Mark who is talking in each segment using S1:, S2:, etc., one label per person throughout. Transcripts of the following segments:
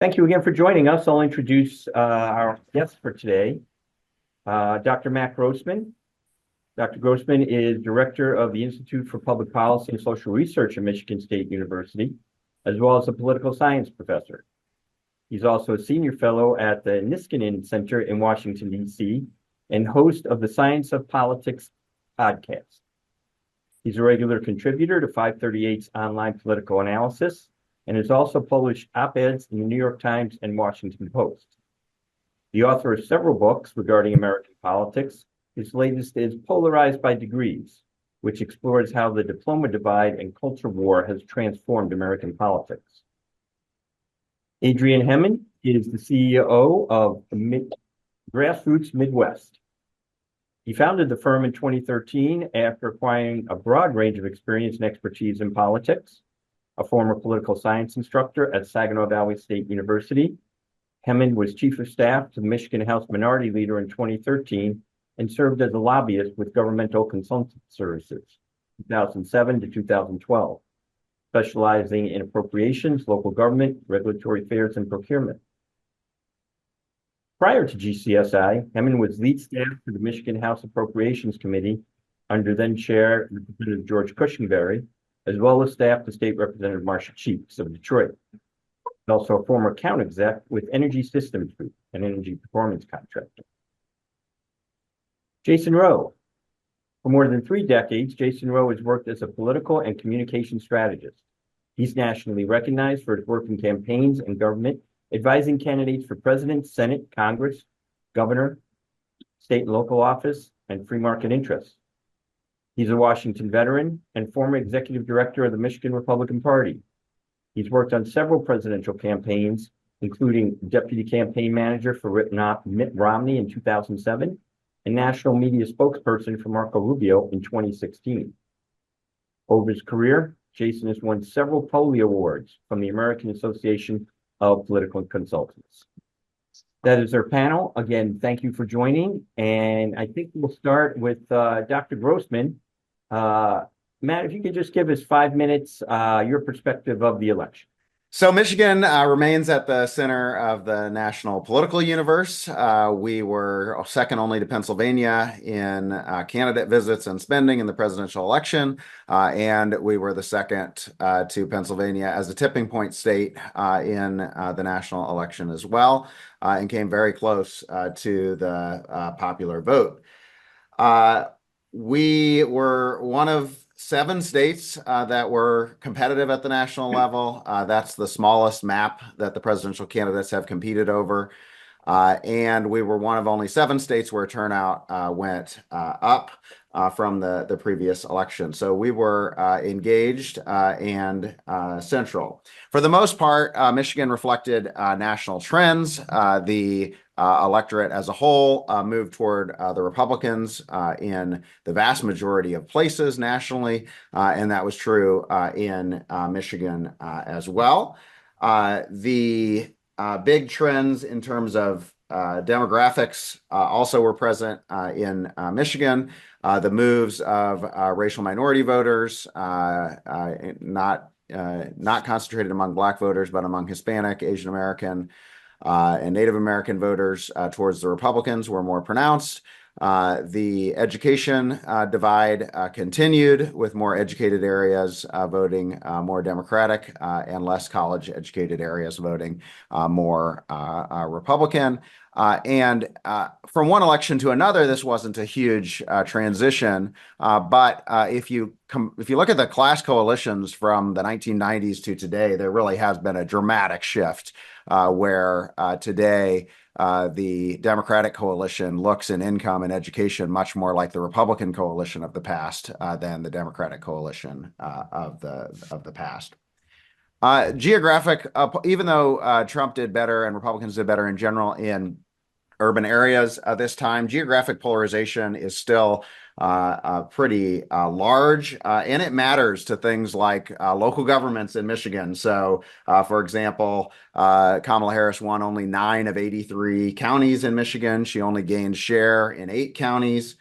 S1: Thank you again for joining us. I'll introduce our guest for today, Dr. Matt Grossman. Dr. Grossman is Director of the Institute for Public Policy and Social Research at Michigan State University, as well as a political science professor. He's also a senior fellow at the Niskanen Center in Washington, D.C., and host of the Science of Politics podcast. He's a regular contributor to 538's online political analysis, and has also published op-eds in the New York Times and Washington Post. The author of several books regarding American politics. His latest is Polarized by Degrees, which explores how the diploma divide and culture war has transformed American politics. Adrian Hemond is the CEO of Grassroots Midwest. He founded the firm in 2013 after acquiring a broad range of experience and expertise in politics. A former political science instructor at Saginaw Valley State University, Hemond was chief of staff to the Michigan House Minority Leader in 2013 and served as a lobbyist with Governmental Consultant Services, 2007 to 2012, specializing in appropriations, local government, regulatory affairs, and procurement. Prior to GCSI, Hemond was lead staff for the Michigan House Appropriations Committee under then Chair Representative George Cushingberry, as well as staff to State Representative Marcia Cheeks of Detroit. Also a former account exec with Energy Systems Group, an energy performance contractor. Jason Rowe. For more than 3 decades, Jason Rowe has worked as a political and communication strategist. He's nationally recognized for his work in campaigns and government, advising candidates for president, Senate, Congress, governor, state and local office, and free market interests. He's a Washington veteran and former executive director of the Michigan Republican Party. He's worked on several presidential campaigns, including deputy campaign manager for Mitt Romney in 2007 and national media spokesperson for Marco Rubio in 2016. Over his career, Jason has won several Polly Awards from the American Association of Political Consultants. That is our panel. Again, thank you for joining. And I think we'll start with Dr. Grossman. Matt, if you could just give us 5 minutes, your perspective of the election.
S2: So Michigan remains at the center of the national political universe. We were second only to Pennsylvania in candidate visits and spending in the presidential election, and we were the second to Pennsylvania as a tipping point state in the national election as well, and came very close to the popular vote. We were one of 7 states that were competitive at the national level. That's the smallest map that the presidential candidates have competed over. And we were one of only 7 states where turnout went up from the previous election. So we were engaged and central. For the most part, Michigan reflected national trends. The electorate as a whole moved toward the Republicans in the vast majority of places nationally, and that was true in Michigan as well. The big trends in terms of demographics also were present in Michigan. The moves of racial minority voters, not concentrated among Black voters, but among Hispanic, Asian American, and Native American voters towards the Republicans were more pronounced. The education divide continued, with more educated areas voting more Democratic and less college-educated areas voting more Republican. And from one election to another, this wasn't a huge transition. But if you look at the class coalitions from the 1990s to today, there really has been a dramatic shift where today the Democratic coalition looks in income and education much more like the Republican coalition of the past than the Democratic coalition of the past. Geographic, even though Trump did better and Republicans did better in general in urban areas this time, geographic polarization is still pretty large, and it matters to things like local governments in Michigan. So, for example, Kamala Harris won only 9 of 83 counties in Michigan. She only gained share in 8 counties.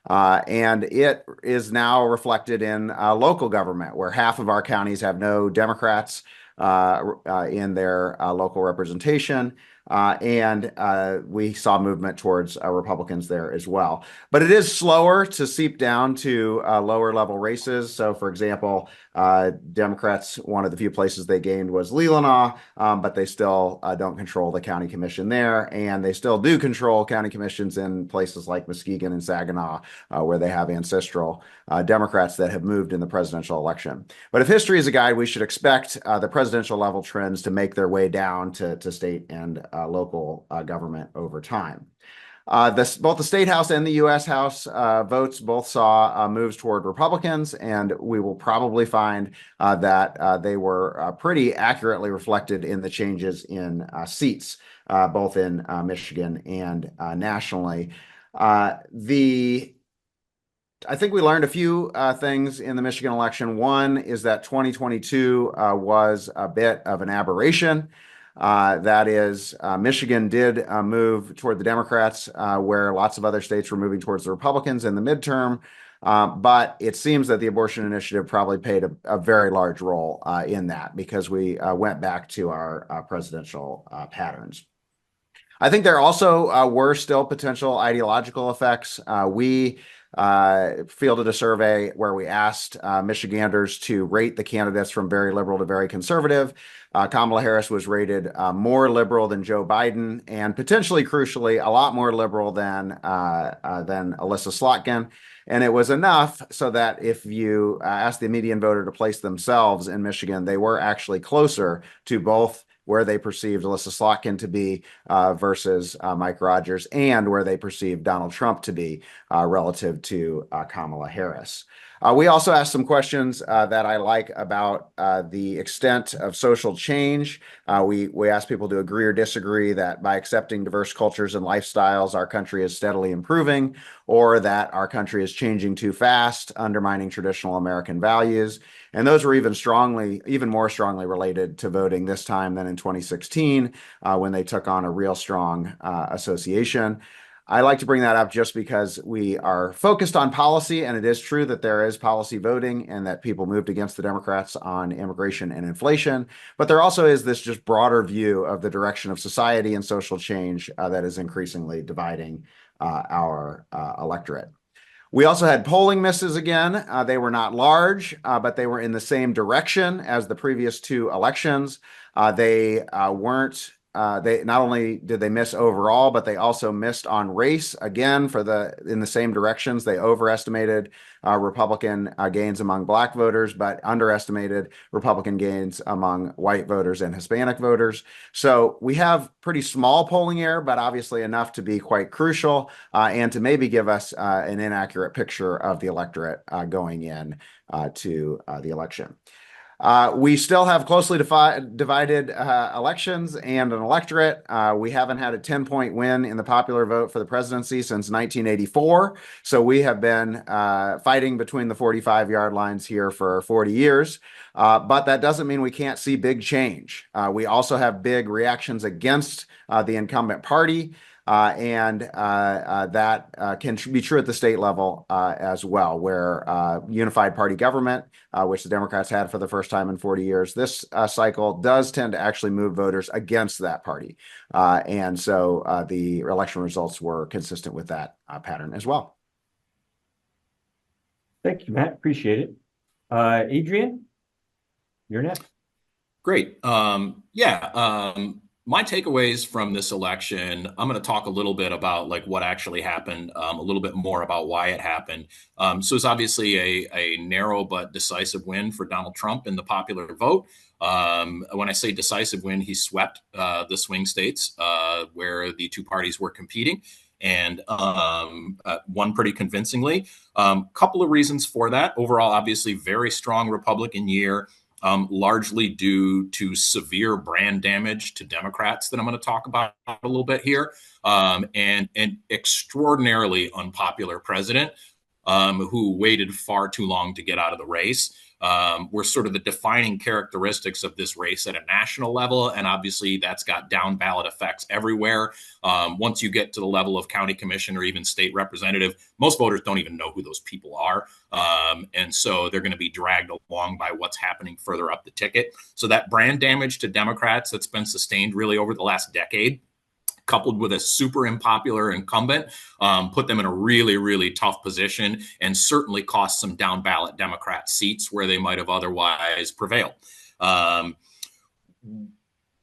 S2: And it is now reflected in local government, where half of our counties have no Democrats in their local representation. And we saw movement towards Republicans there as well. But it is slower to seep down to lower level races. So, for example, Democrats, one of the few places they gained was Leelanau, but they still don't control the county commission there. And they still do control county commissions in places like Muskegon and Saginaw, where they have ancestral Democrats that have moved in the presidential election. But if history is a guide, we should expect the presidential level trends to make their way down to state and local government over time. Both the State House and the U.S. House votes both saw moves toward Republicans, and we will probably find that they were pretty accurately reflected in the changes in seats, both in Michigan and nationally. I think we learned a few things in the Michigan election. One is that 2022 was a bit of an aberration. That is, Michigan did move toward the Democrats, where lots of other states were moving towards the Republicans in the midterm. But it seems that the abortion initiative probably played a very large role in that, because we went back to our presidential patterns. I think there also were still potential ideological effects. We fielded a survey where we asked Michiganders to rate the candidates from very liberal to very conservative. Kamala Harris was rated more liberal than Joe Biden, and potentially crucially, a lot more liberal than Alyssa Slotkin. And it was enough so that if you asked the median voter to place themselves in Michigan, they were actually closer to both where they perceived Alyssa Slotkin to be versus Mike Rogers, and where they perceived Donald Trump to be relative to Kamala Harris. We also asked some questions that I like about the extent of social change. We asked people to agree or disagree that by accepting diverse cultures and lifestyles, our country is steadily improving, or that our country is changing too fast, undermining traditional American values. And those were even more strongly related to voting this time than in 2016, when they took on a real strong association. I like to bring that up just because we are focused on policy, and it is true that there is policy voting and that people moved against the Democrats on immigration and inflation. But there also is this just broader view of the direction of society and social change that is increasingly dividing our electorate. We also had polling misses again. They were not large, but they were in the same direction as the previous two elections. They not only did they miss overall, but they also missed on race again in the same directions. They overestimated Republican gains among Black voters, but underestimated Republican gains among white voters and Hispanic voters. So we have pretty small polling error, but obviously enough to be quite crucial and to maybe give us an inaccurate picture of the electorate going in to the election. We still have closely divided elections and an electorate. We haven't had a 10-point win in the popular vote for the presidency since 1984. So we have been fighting between the 45-yard lines here for 40 years. But that doesn't mean we can't see big change. We also have big reactions against the incumbent party. And that can be true at the state level as well, where unified party government, which the Democrats had for the first time in 40 years, this cycle does tend to actually move voters against that party. And so the election results were consistent with that pattern as well.
S1: Thank you, Matt. Appreciate it. Adrian, you're next.
S3: Great. My takeaways from this election, I'm going to talk a little bit about like what actually happened, a little bit more about why it happened. So it's obviously a narrow but decisive win for Donald Trump in the popular vote. When I say decisive win, he swept the swing states where the two parties were competing, and won pretty convincingly. Couple of reasons for that. Overall, obviously, very strong Republican year. Largely due to severe brand damage to Democrats that I'm going to talk about a little bit here, and an extraordinarily unpopular president who waited far too long to get out of the race. were sort of the defining characteristics of this race at a national level. And obviously that's got down ballot effects everywhere. Once you get to the level of county commission or even state representative, most voters don't even know who those people are. And so they're going to be dragged along by what's happening further up the ticket. So that brand damage to Democrats that's been sustained really over the last decade, coupled with a super unpopular incumbent, put them in a really, really tough position and certainly cost some down ballot Democrat seats where they might have otherwise prevailed.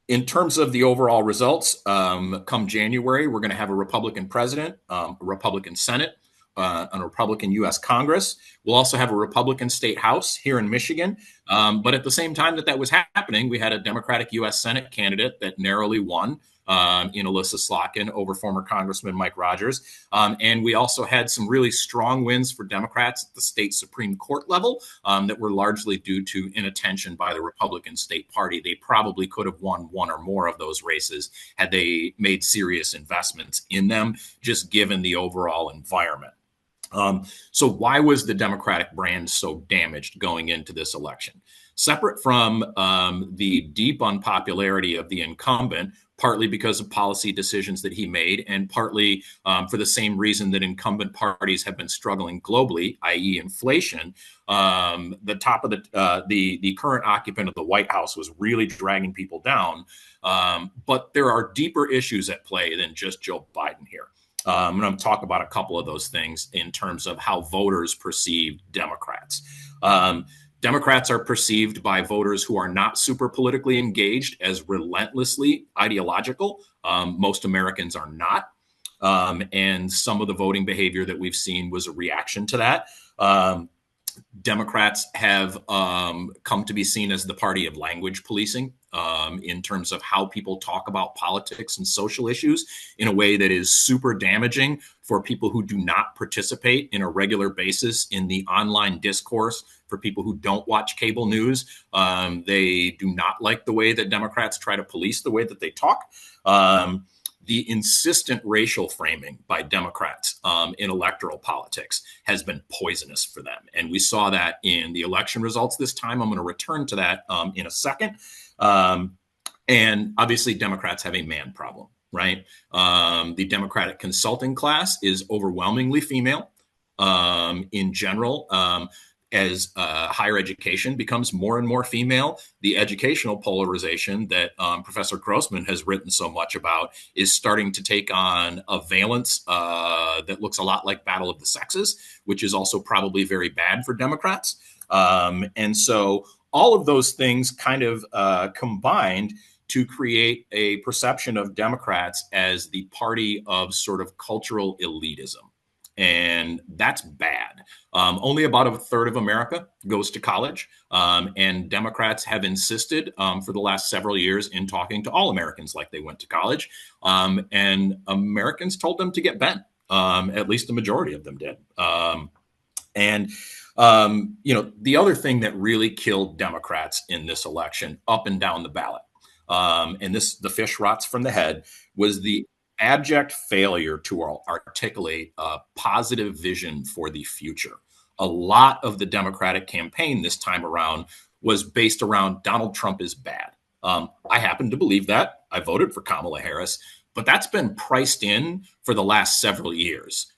S3: In terms of the overall results, come January, we're going to have a Republican president, a Republican Senate, a Republican U.S. Congress. We'll also have a Republican state House here in Michigan. But at the same time that was happening, we had a Democratic U.S. Senate candidate that narrowly won in Alyssa Slotkin over former Congressman Mike Rogers. And we also had some really strong wins for Democrats at the state Supreme Court level that were largely due to inattention by the Republican state party. They probably could have won one or more of those races had they made serious investments in them, just given the overall environment. So why was the Democratic brand so damaged going into this election? Separate from the deep unpopularity of the incumbent, partly because of policy decisions that he made, and partly for the same reason that incumbent parties have been struggling globally, i.e. inflation, the top of the current occupant of the White House was really dragging people down. But there are deeper issues at play than just Joe Biden here. I'm going to talk about a couple of those things in terms of how voters perceive Democrats. Democrats are perceived by voters who are not super politically engaged as relentlessly ideological. Most Americans are not. And some of the voting behavior that we've seen was a reaction to that. Democrats have come to be seen as the party of language policing in terms of how people talk about politics and social issues in a way that is super damaging for people who do not participate in a regular basis in the online discourse. For people who don't watch cable news, they do not like the way that Democrats try to police the way that they talk. The insistent racial framing by Democrats in electoral politics has been poisonous for them. And we saw that in the election results this time. I'm going to return to that in a second. And obviously, Democrats have a man problem, right? The Democratic consulting class is overwhelmingly female in general. As higher education becomes more and more female, the educational polarization that Professor Grossmann has written so much about is starting to take on a valence that looks a lot like Battle of the Sexes, which is also probably very bad for Democrats. And so all of those things kind of combined to create a perception of Democrats as the party of sort of cultural elitism. And that's bad. Only about a third of America goes to college. And Democrats have insisted for the last several years in talking to all Americans like they went to college. And Americans told them to get bent. At least the majority of them did. The other thing that really killed Democrats in this election up and down the ballot, and the fish rots from the head, was the abject failure to articulate a positive vision for the future. A lot of the Democratic campaign this time around was based around Donald Trump is bad. I happen to believe that. I voted for Kamala Harris, but that's been priced in for the last several years.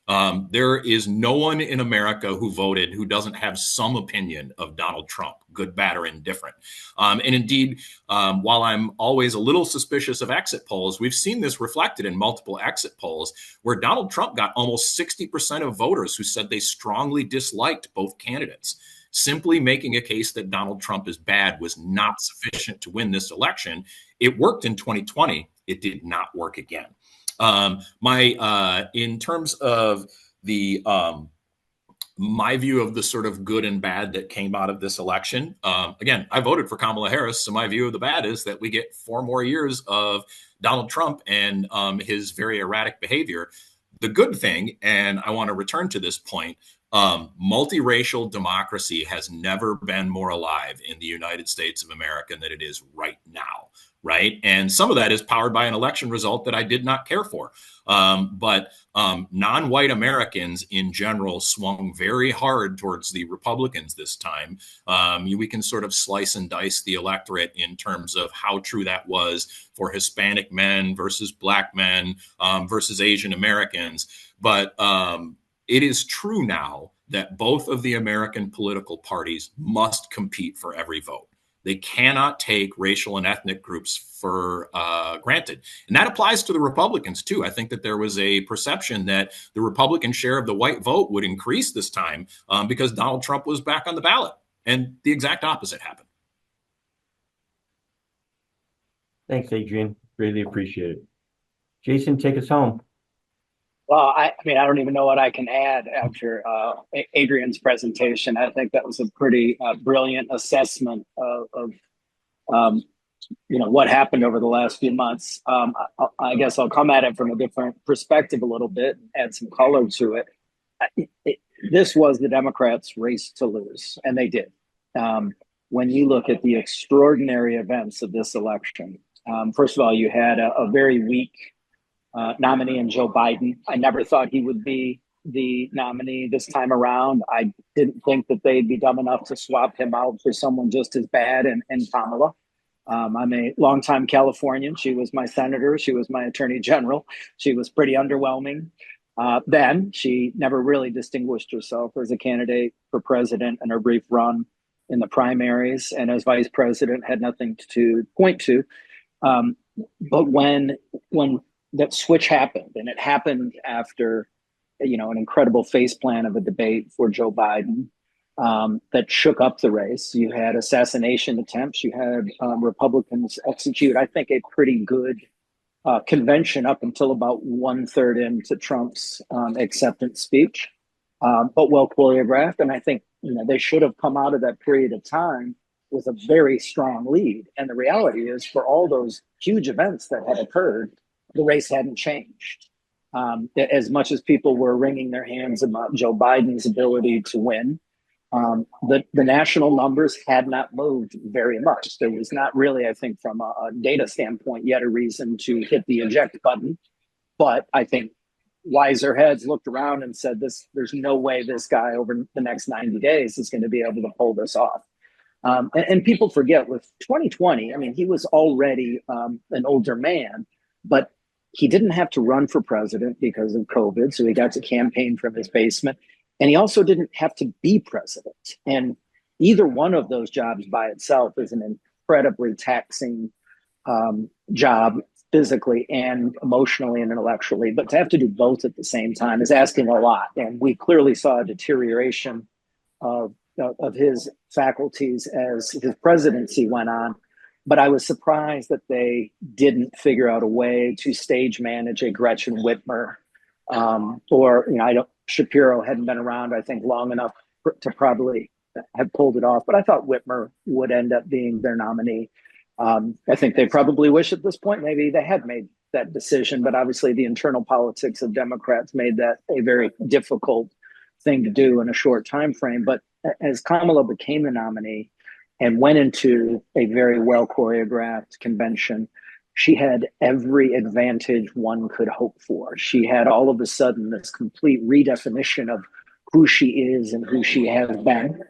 S3: There is no one in America who voted who doesn't have some opinion of Donald Trump, good, bad, or indifferent. And indeed, while I'm always a little suspicious of exit polls, we've seen this reflected in multiple exit polls where Donald Trump got almost 60% of voters who said they strongly disliked both candidates. Simply making a case that Donald Trump is bad was not sufficient to win this election. It worked in 2020. It did not work again. In terms of the my view of the sort of good and bad that came out of this election, again, I voted for Kamala Harris. So my view of the bad is that we get 4 more years of Donald Trump and his very erratic behavior. The good thing, and I want to return to this point, multiracial democracy has never been more alive in the United States of America than it is right now. right? And some of that is powered by an election result that I did not care for. But non-white Americans in general swung very hard towards the Republicans this time. We can sort of slice and dice the electorate in terms of how true that was for Hispanic men versus Black men versus Asian Americans. But it is true now that both of the American political parties must compete for every vote. They cannot take racial and ethnic groups for granted. And that applies to the Republicans, too. I think that there was a perception that the Republican share of the white vote would increase this time because Donald Trump was back on the ballot. And the exact opposite happened.
S1: Thanks, Adrian. Really appreciate it. Jason, take us home.
S4: Well, I mean, I don't even know what I can add after Adrian's presentation. I think that was a pretty brilliant assessment of what happened over the last few months. I guess I'll come at it from a different perspective a little bit and add some color to it. This was the Democrats' race to lose, and they did. When you look at the extraordinary events of this election, first of all, you had a very weak nominee in Joe Biden. I never thought he would be the nominee this time around. I didn't think that they'd be dumb enough to swap him out for someone just as bad and Kamala. I'm a longtime Californian. She was my senator. She was my attorney general. She was pretty underwhelming. Then she never really distinguished herself as a candidate for president in her brief run in the primaries, and as vice president had nothing to point to. But when that switch happened, and it happened after, an incredible face plan of a debate for Joe Biden that shook up the race. You had assassination attempts. You had Republicans execute, I think, a pretty good convention up until about 1/3 into Trump's acceptance speech, but well choreographed. And I think they should have come out of that period of time with a very strong lead. And the reality is, for all those huge events that had occurred, the race hadn't changed. As much as people were wringing their hands about Joe Biden's ability to win, the national numbers had not moved very much. There was not really, I think, from a data standpoint, yet a reason to hit the eject button. But I think wiser heads looked around and said, there's no way this guy over the next 90 days is going to be able to pull this off. And people forget, with 2020, I mean, he was already an older man, but he didn't have to run for president because of COVID. So he got to campaign from his basement. And he also didn't have to be president. And either one of those jobs by itself is an incredibly taxing job, physically and emotionally and intellectually. But to have to do both at the same time is asking a lot. And we clearly saw a deterioration of his faculties as his presidency went on. But I was surprised that they didn't figure out a way to stage manage a Gretchen Whitmer, Shapiro hadn't been around, I think, long enough to probably have pulled it off. But I thought Whitmer would end up being their nominee. I think they probably wish at this point maybe they had made that decision, but obviously the internal politics of Democrats made that a very difficult thing to do in a short time frame. But as Kamala became the nominee and went into a very well choreographed convention, she had every advantage one could hope for. She had all of a sudden this complete redefinition of who she is and who she has been.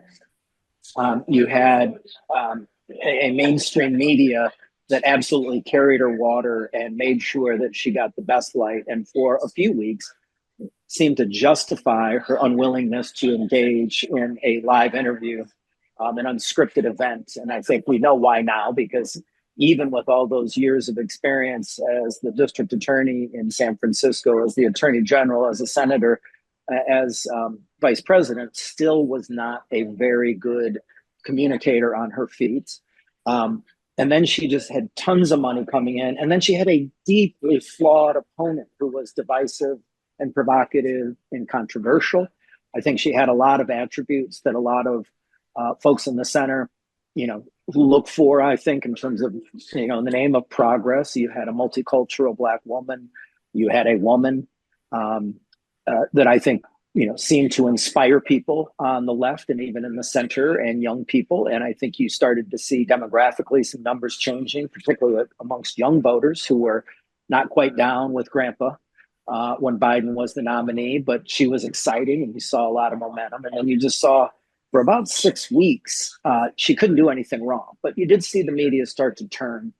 S4: You had a mainstream media that absolutely carried her water and made sure that she got the best light, and for a few weeks seemed to justify her unwillingness to engage in a live interview, an unscripted event. And I think we know why now, because even with all those years of experience as the district attorney in San Francisco, as the attorney general, as a senator, as vice president, still was not a very good communicator on her feet. And then she just had tons of money coming in. And then she had a deeply flawed opponent who was divisive and provocative and controversial. I think she had a lot of attributes that a lot of folks in the center, look for, I think, in terms of, in the name of progress. You had a multicultural Black woman. You had a woman that I think seemed to inspire people on the left and even in the center and young people. And I think you started to see demographically some numbers changing, particularly amongst young voters who were not quite down with grandpa when Biden was the nominee, but she was exciting and you saw a lot of momentum. And then you just saw for about 6 weeks, she couldn't do anything wrong, but you did see the media start to turn.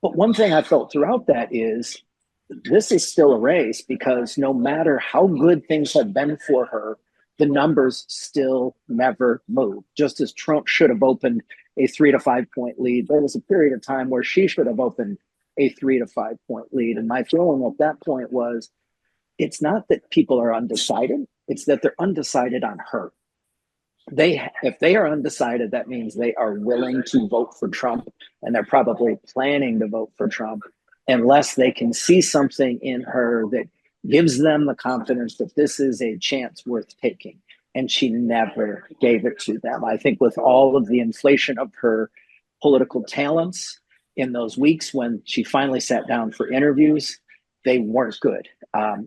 S4: But one thing I felt throughout that is this is still a race, because no matter how good things have been for her, the numbers still never move. Just as Trump should have opened a 3 to 5 point lead, there was a period of time where she should have opened a 3 to 5 point lead. And my feeling at that point was, it's not that people are undecided, it's that they're undecided on her. If they are undecided, that means they are willing to vote for Trump, and they're probably planning to vote for Trump, unless they can see something in her that gives them the confidence that this is a chance worth taking. And she never gave it to them. I think with all of the inflation of her political talents in those weeks when she finally sat down for interviews, they weren't good.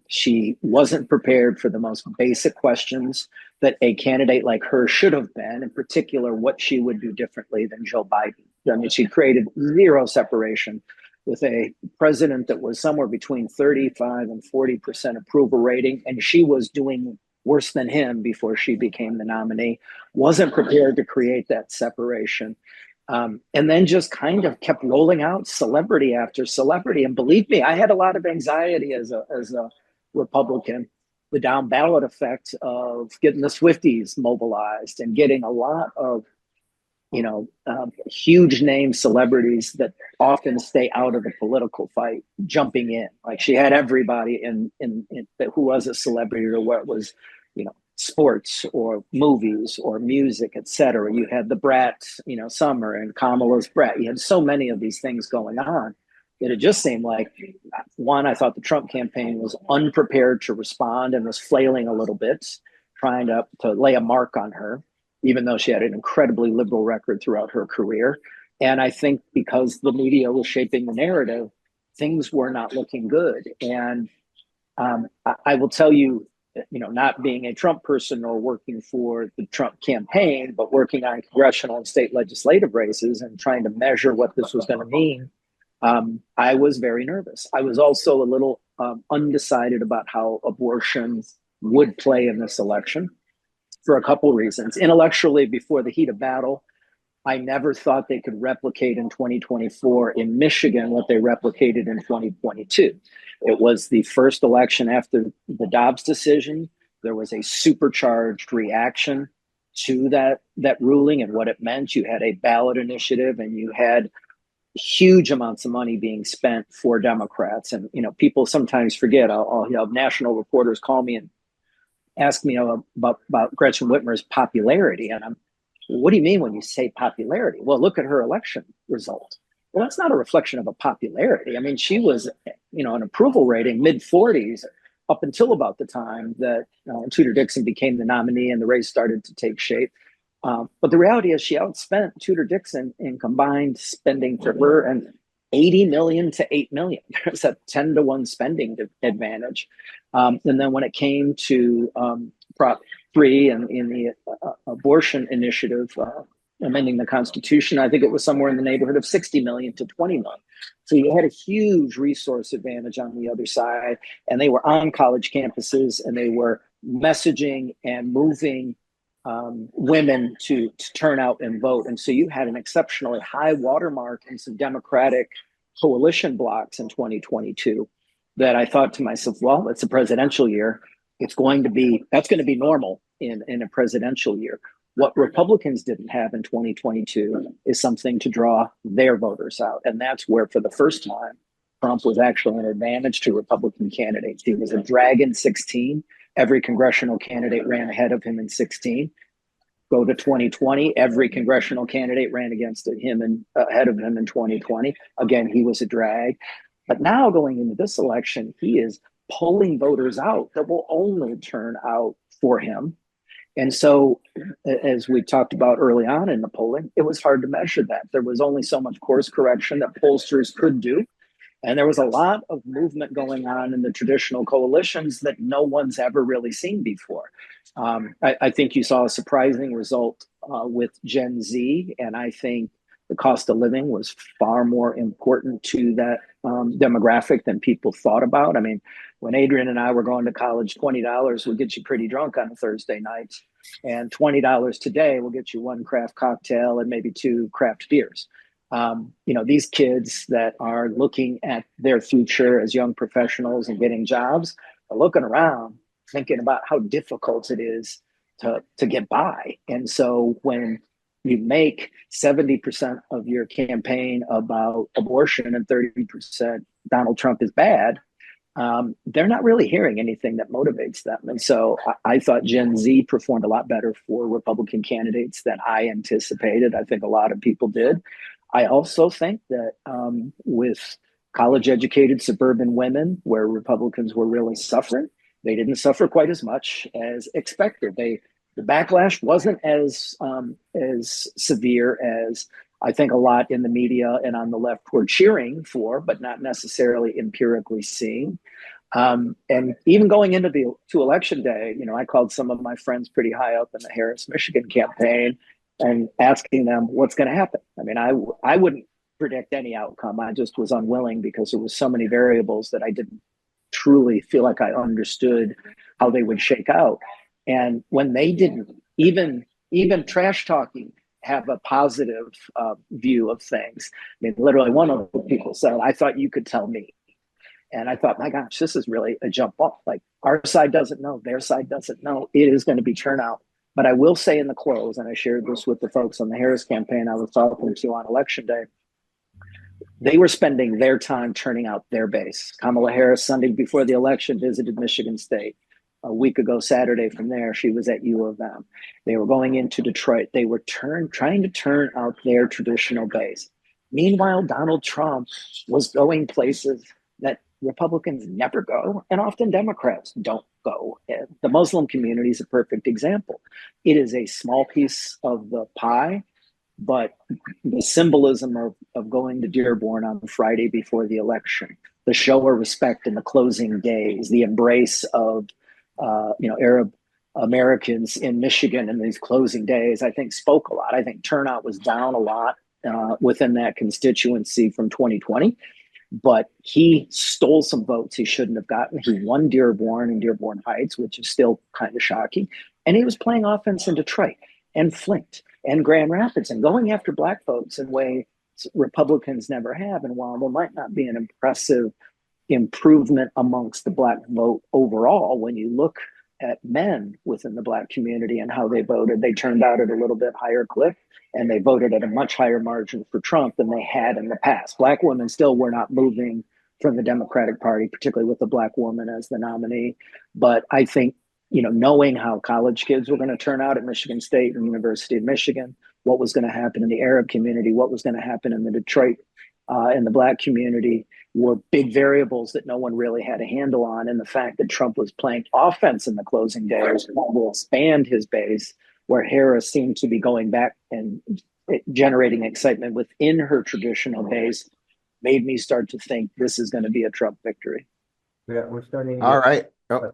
S4: She wasn't prepared for the most basic questions that a candidate like her should have been, in particular, what she would do differently than Joe Biden. I mean, she created zero separation with a president that was somewhere between 35 and 40% approval rating, and she was doing worse than him before she became the nominee, wasn't prepared to create that separation. And then just kind of kept rolling out celebrity after celebrity. And believe me, I had a lot of anxiety as a Republican, the down ballot effect of getting the Swifties mobilized and getting a lot of huge name celebrities that often stay out of the political fight jumping in. Like she had everybody in who was a celebrity, or what was, sports or movies or music, etc. You had the Brat, Summer, and Kamala's Brat. You had so many of these things going on that it just seemed like, one, I thought the Trump campaign was unprepared to respond and was flailing a little bit, trying to lay a mark on her, even though she had an incredibly liberal record throughout her career. And I think because the media was shaping the narrative, things were not looking good. And I will tell you, not being a Trump person or working for the Trump campaign, but working on congressional and state legislative races and trying to measure what this was going to mean, I was very nervous. I was also a little undecided about how abortion would play in this election for a couple of reasons. Intellectually, before the heat of battle, I never thought they could replicate in 2024 in Michigan what they replicated in 2022. It was the first election after the Dobbs decision. There was a supercharged reaction to that ruling and what it meant. You had a ballot initiative and you had huge amounts of money being spent for Democrats. And, people sometimes forget. I'll have national reporters call me and ask me about Gretchen Whitmer's popularity. And what do you mean when you say popularity? Well, look at her election result. Well, that's not a reflection of a popularity. I mean, she was, an approval rating mid-40s up until about the time that Tudor Dixon became the nominee and the race started to take shape. But the reality is she outspent Tudor Dixon in combined spending for her, and 80 million to 8 million. There's a 10-to-1 spending advantage. And then when it came to Prop 3 and in the abortion initiative, amending the Constitution, I think it was somewhere in the neighborhood of 60 million to 20 million. So you had a huge resource advantage on the other side, and they were on college campuses and they were messaging and moving women to turn out and vote. And so you had an exceptionally high watermark in some Democratic coalition blocks in 2022 that I thought to myself, well, it's a presidential year. That's going to be normal in a presidential year. What Republicans didn't have in 2022 is something to draw their voters out. And that's where, for the first time, Trump was actually an advantage to Republican candidates. He was a drag in 16. Every congressional candidate ran ahead of him in 16. Go to 2020, every congressional candidate ran against him and ahead of him in 2020. Again, he was a drag. But now going into this election, he is pulling voters out that will only turn out for him. And so, as we talked about early on in the polling, it was hard to measure that. There was only so much course correction that pollsters could do. And there was a lot of movement going on in the traditional coalitions that no one's ever really seen before. I think you saw a surprising result with Gen Z, and I think the cost of living was far more important to that demographic than people thought about. I mean, when Adrian and I were going to college, $20 would get you pretty drunk on a Thursday night, and $20 today will get you one craft cocktail and maybe two craft beers. These kids that are looking at their future as young professionals and getting jobs are looking around, thinking about how difficult it is to get by. And so when you make 70% of your campaign about abortion and 30% Donald Trump is bad, they're not really hearing anything that motivates them. And so I thought Gen Z performed a lot better for Republican candidates than I anticipated. I think a lot of people did. I also think that with college-educated suburban women, where Republicans were really suffering, they didn't suffer quite as much as expected. The backlash wasn't as severe as I think a lot in the media and on the left were cheering for, but not necessarily empirically seeing. And even going into to election day, I called some of my friends pretty high up in the Harris, Michigan campaign and asking them what's going to happen. I mean, I wouldn't predict any outcome. I just was unwilling because there was so many variables that I didn't truly feel like I understood how they would shake out. And when they didn't even trash talking have a positive view of things. I mean, literally one of the people said, I thought you could tell me. And I thought, my gosh, this is really a jump off. Like our side doesn't know, their side doesn't know. It is going to be turnout. But I will say in the close, and I shared this with the folks on the Harris campaign I was talking to on election day, they were spending their time turning out their base. Kamala Harris, Sunday before the election, visited Michigan State. A week ago, Saturday from there, she was at U of M. They were going into Detroit. They were trying to turn out their traditional base. Meanwhile, Donald Trump was going places that Republicans never go, and often Democrats don't go. The Muslim community is a perfect example. It is a small piece of the pie, but the symbolism of going to Dearborn on the Friday before the election, the show of respect in the closing days, the embrace of Arab Americans in Michigan in these closing days, I think spoke a lot. I think turnout was down a lot within that constituency from 2020. But he stole some votes he shouldn't have gotten. He won Dearborn and Dearborn Heights, which is still kind of shocking. And he was playing offense in Detroit and Flint and Grand Rapids and going after Black folks in ways Republicans never have. And while there might not be an impressive improvement amongst the Black vote overall, when you look at men within the Black community and how they voted, they turned out at a little bit higher clip. And they voted at a much higher margin for Trump than they had in the past. Black women still were not moving from the Democratic Party, particularly with a Black woman as the nominee. But I think, knowing how college kids were going to turn out at Michigan State and University of Michigan, what was going to happen in the Arab community, what was going to happen in the Detroit and the Black community were big variables that no one really had a handle on. And the fact that Trump was playing offense in the closing days will expand his base, where Harris seemed to be going back and generating excitement within her traditional base, made me start to think this is going to be a Trump victory.
S1: Yeah, we're starting.
S2: All right. Oh.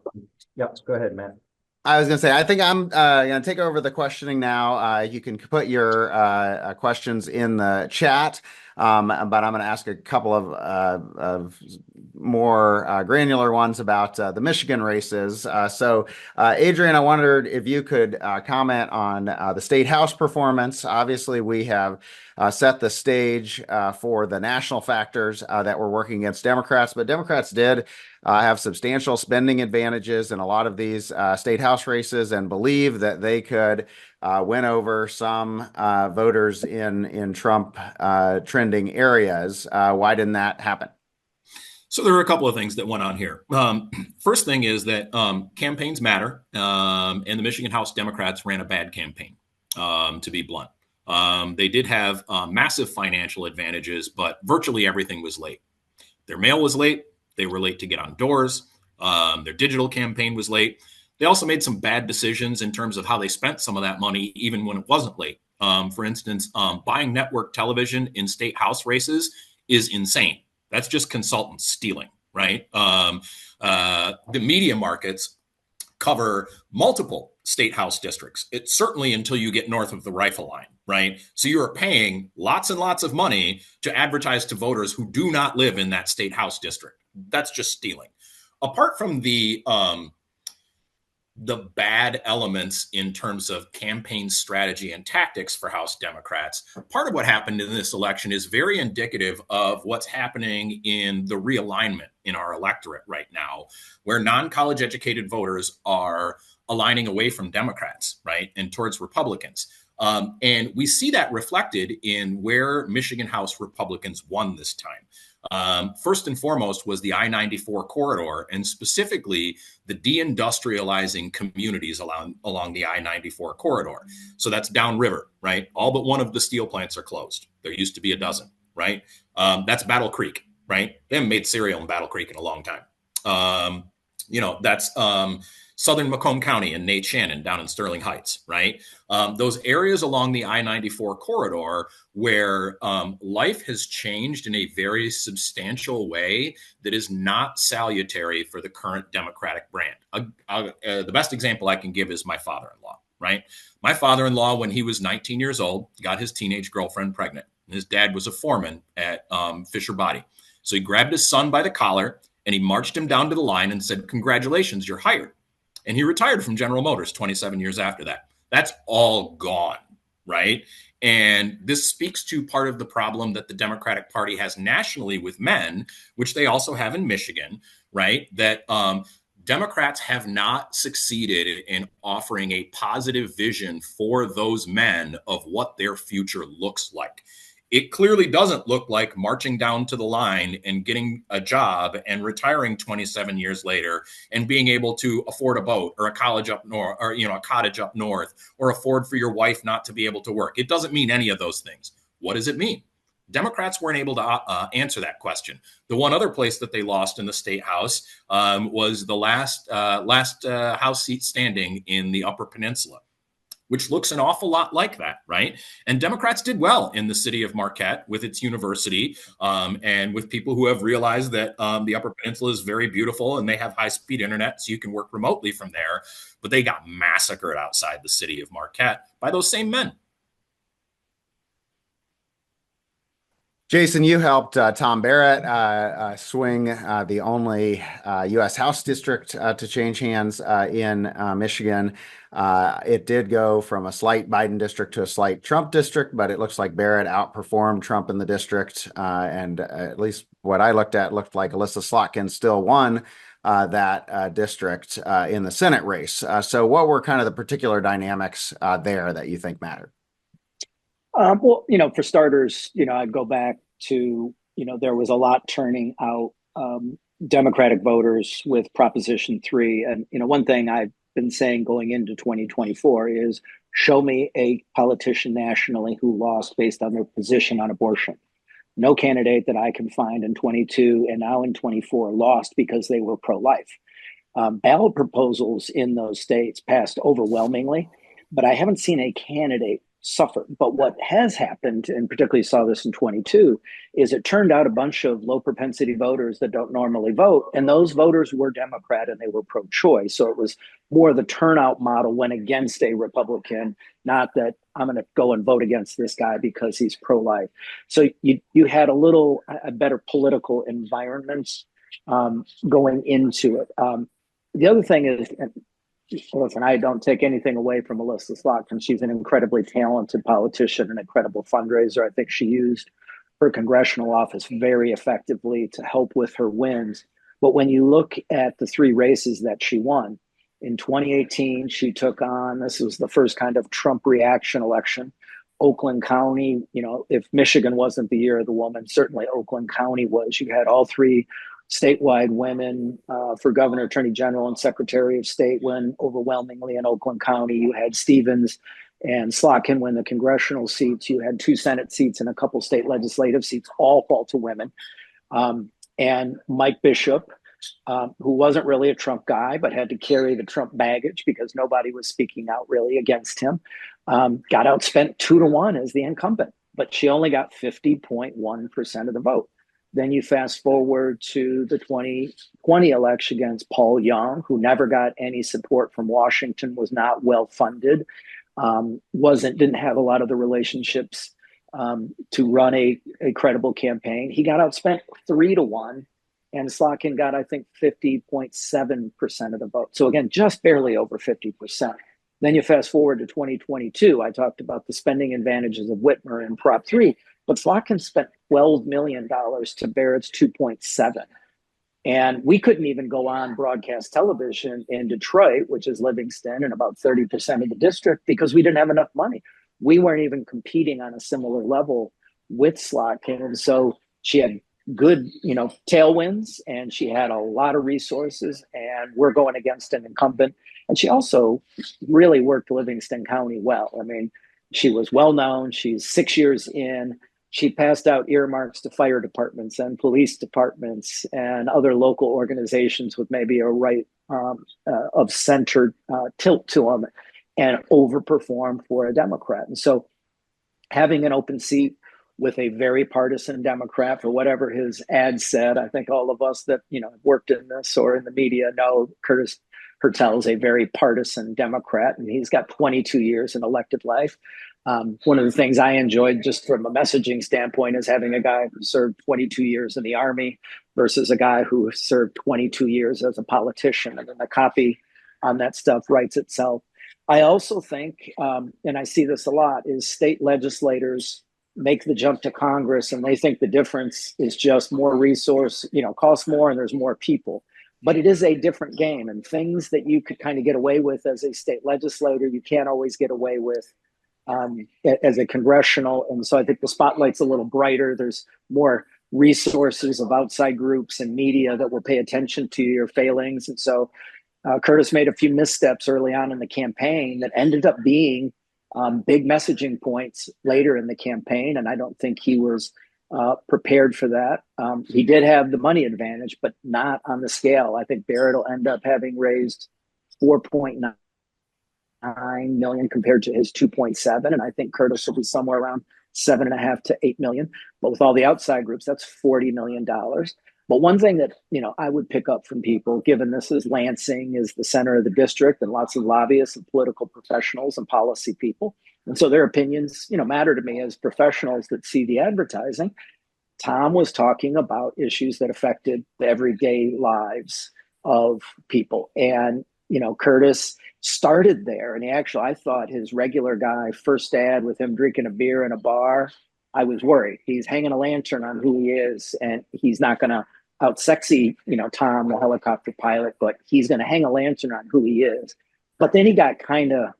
S1: Yeah, go ahead, Matt.
S2: I was going to say, I think I'm going to take over the questioning now. You can put your questions in the chat, but I'm going to ask a couple of more granular ones about the Michigan races. So, Adrian, I wondered if you could comment on the state house performance. Obviously, we have set the stage for the national factors that were working against Democrats, but Democrats did have substantial spending advantages in a lot of these state house races and believe that they could win over some voters in Trump trending areas. Why didn't that happen?
S3: So there are a couple of things that went on here. First thing is that campaigns matter, and the Michigan House Democrats ran a bad campaign, to be blunt. They did have massive financial advantages, but virtually everything was late. Their mail was late. They were late to get on doors. Their digital campaign was late. They also made some bad decisions in terms of how they spent some of that money, even when it wasn't late. For instance, buying network television in state house races is insane. That's just consultants stealing, right? The media markets cover multiple state house districts. It's certainly until you get north of the rifle line, right? So you are paying lots and lots of money to advertise to voters who do not live in that state house district. That's just stealing. Apart from the bad elements in terms of campaign strategy and tactics for House Democrats, part of what happened in this election is very indicative of what's happening in the realignment in our electorate right now, where non-college educated voters are aligning away from Democrats, right, and towards Republicans. And we see that reflected in where Michigan House Republicans won this time. First and foremost was the I-94 corridor, and specifically the deindustrializing communities along the I-94 corridor. So that's downriver, right? All but one of the steel plants are closed. There used to be a dozen, right? That's Battle Creek, right? They haven't made cereal in Battle Creek in a long time. That's Southern Macomb County and Nate Shannon down in Sterling Heights, right? Those areas along the I-94 corridor where life has changed in a very substantial way that is not salutary for the current Democratic brand. The best example I can give is my father-in-law, right? My father-in-law, when he was 19 years old, got his teenage girlfriend pregnant. His dad was a foreman at Fisher Body. So he grabbed his son by the collar and he marched him down to the line and said, "Congratulations, you're hired." And he retired from General Motors 27 years after that. That's all gone, right? And this speaks to part of the problem that the Democratic Party has nationally with men, which they also have in Michigan, right? That Democrats have not succeeded in offering a positive vision for those men of what their future looks like. It clearly doesn't look like marching down to the line and getting a job and retiring 27 years later and being able to afford a boat or a college up north, or a cottage up north, or afford for your wife not to be able to work. It doesn't mean any of those things. What does it mean? Democrats weren't able to answer that question. The one other place that they lost in the state house was the last House seat standing in the Upper Peninsula, which looks an awful lot like that, right? And Democrats did well in the city of Marquette with its university and with people who have realized that the Upper Peninsula is very beautiful and they have high-speed internet, so you can work remotely from there. But they got massacred outside the city of Marquette by those same men.
S2: Jason, you helped Tom Barrett swing the only U.S. House district to change hands in Michigan. It did go from a slight Biden district to a slight Trump district, but it looks like Barrett outperformed Trump in the district. And at least what I looked at looked like Alyssa Slotkin still won that district in the Senate race. So what were kind of the particular dynamics there that you think mattered?
S4: Well, for starters, I'd go back to, there was a lot turning out Democratic voters with Proposition 3. And, one thing I've been saying going into 2024 is show me a politician nationally who lost based on their position on abortion. No candidate that I can find in 22 and now in 24 lost because they were pro-life. Ballot proposals in those states passed overwhelmingly, but I haven't seen a candidate suffer. But what has happened, and particularly saw this in 22, is it turned out a bunch of low propensity voters that don't normally vote, and those voters were Democrat and they were pro-choice. So it was more the turnout model went against a Republican, not that I'm going to go and vote against this guy because he's pro-life. So you had a better political environment going into it. The other thing is, listen, I don't take anything away from Alyssa Slotkin. She's an incredibly talented politician, an incredible fundraiser. I think she used her congressional office very effectively to help with her wins. But when you look at the three races that she won, in 2018, she took on, this was the first kind of Trump reaction election, Oakland County. If Michigan wasn't the year of the woman, certainly Oakland County was. You had all three statewide women for governor, attorney general, and secretary of state win overwhelmingly in Oakland County. You had Stevens and Slotkin win the congressional seats. You had 2 Senate seats and a couple state legislative seats, all fall to women. And Mike Bishop, who wasn't really a Trump guy, but had to carry the Trump baggage because nobody was speaking out really against him, got outspent 2-1 as the incumbent, but she only got 50.1% of the vote. Then you fast forward to the 2020 election against Paul Young, who never got any support from Washington, was not well funded, didn't have a lot of the relationships to run a credible campaign. He got outspent 3-1, and Slotkin got, I think, 50.7% of the vote. So again, just barely over 50%. Then you fast forward to 2022. I talked about the spending advantages of Whitmer in Prop 3, but Slotkin spent $12 million to Barrett's 2.7. And we couldn't even go on broadcast television in Detroit, which is Livingston and about 30% of the district, because we didn't have enough money. We weren't even competing on a similar level with Slotkin. And so she had good, tailwinds, and she had a lot of resources, and we're going against an incumbent. And she also really worked Livingston County well. I mean, she was well known. She's 6 years in. She passed out earmarks to fire departments and police departments and other local organizations with maybe a right of center tilt to them, and overperformed for a Democrat. And so having an open seat with a very partisan Democrat, for whatever his ad said, I think all of us that have worked in this or in the media know Curtis Hertel is a very partisan Democrat, and he's got 22 years in elected life. One of the things I enjoyed just from a messaging standpoint is having a guy who served 22 years in the Army versus a guy who served 22 years as a politician. And then the copy on that stuff writes itself. I also think, and I see this a lot, is state legislators make the jump to Congress and they think the difference is just more resource, costs more and there's more people. But it is a different game, and things that you could kind of get away with as a state legislator, you can't always get away with as a congressional. And so I think the spotlight's a little brighter. There's more resources of outside groups and media that will pay attention to your failings. And so Curtis made a few missteps early on in the campaign that ended up being big messaging points later in the campaign. And I don't think he was prepared for that. He did have the money advantage, but not on the scale. I think Barrett will end up having raised 4.9 million compared to his 2.7. And I think Curtis will be somewhere around 7.5 to 8 million. But with all the outside groups, that's $40 million. But one thing that, I would pick up from people, given this is Lansing is the center of the district and lots of lobbyists and political professionals and policy people. And so their opinions, matter to me as professionals that see the advertising. Tom was talking about issues that affected the everyday lives of people. And, Curtis started there. And I thought his regular guy first ad with him drinking a beer in a bar, I was worried. He's hanging a lantern on who he is, and he's not going to out sexy, Tom, the helicopter pilot, but he's going to hang a lantern on who he is. But then he got kind of,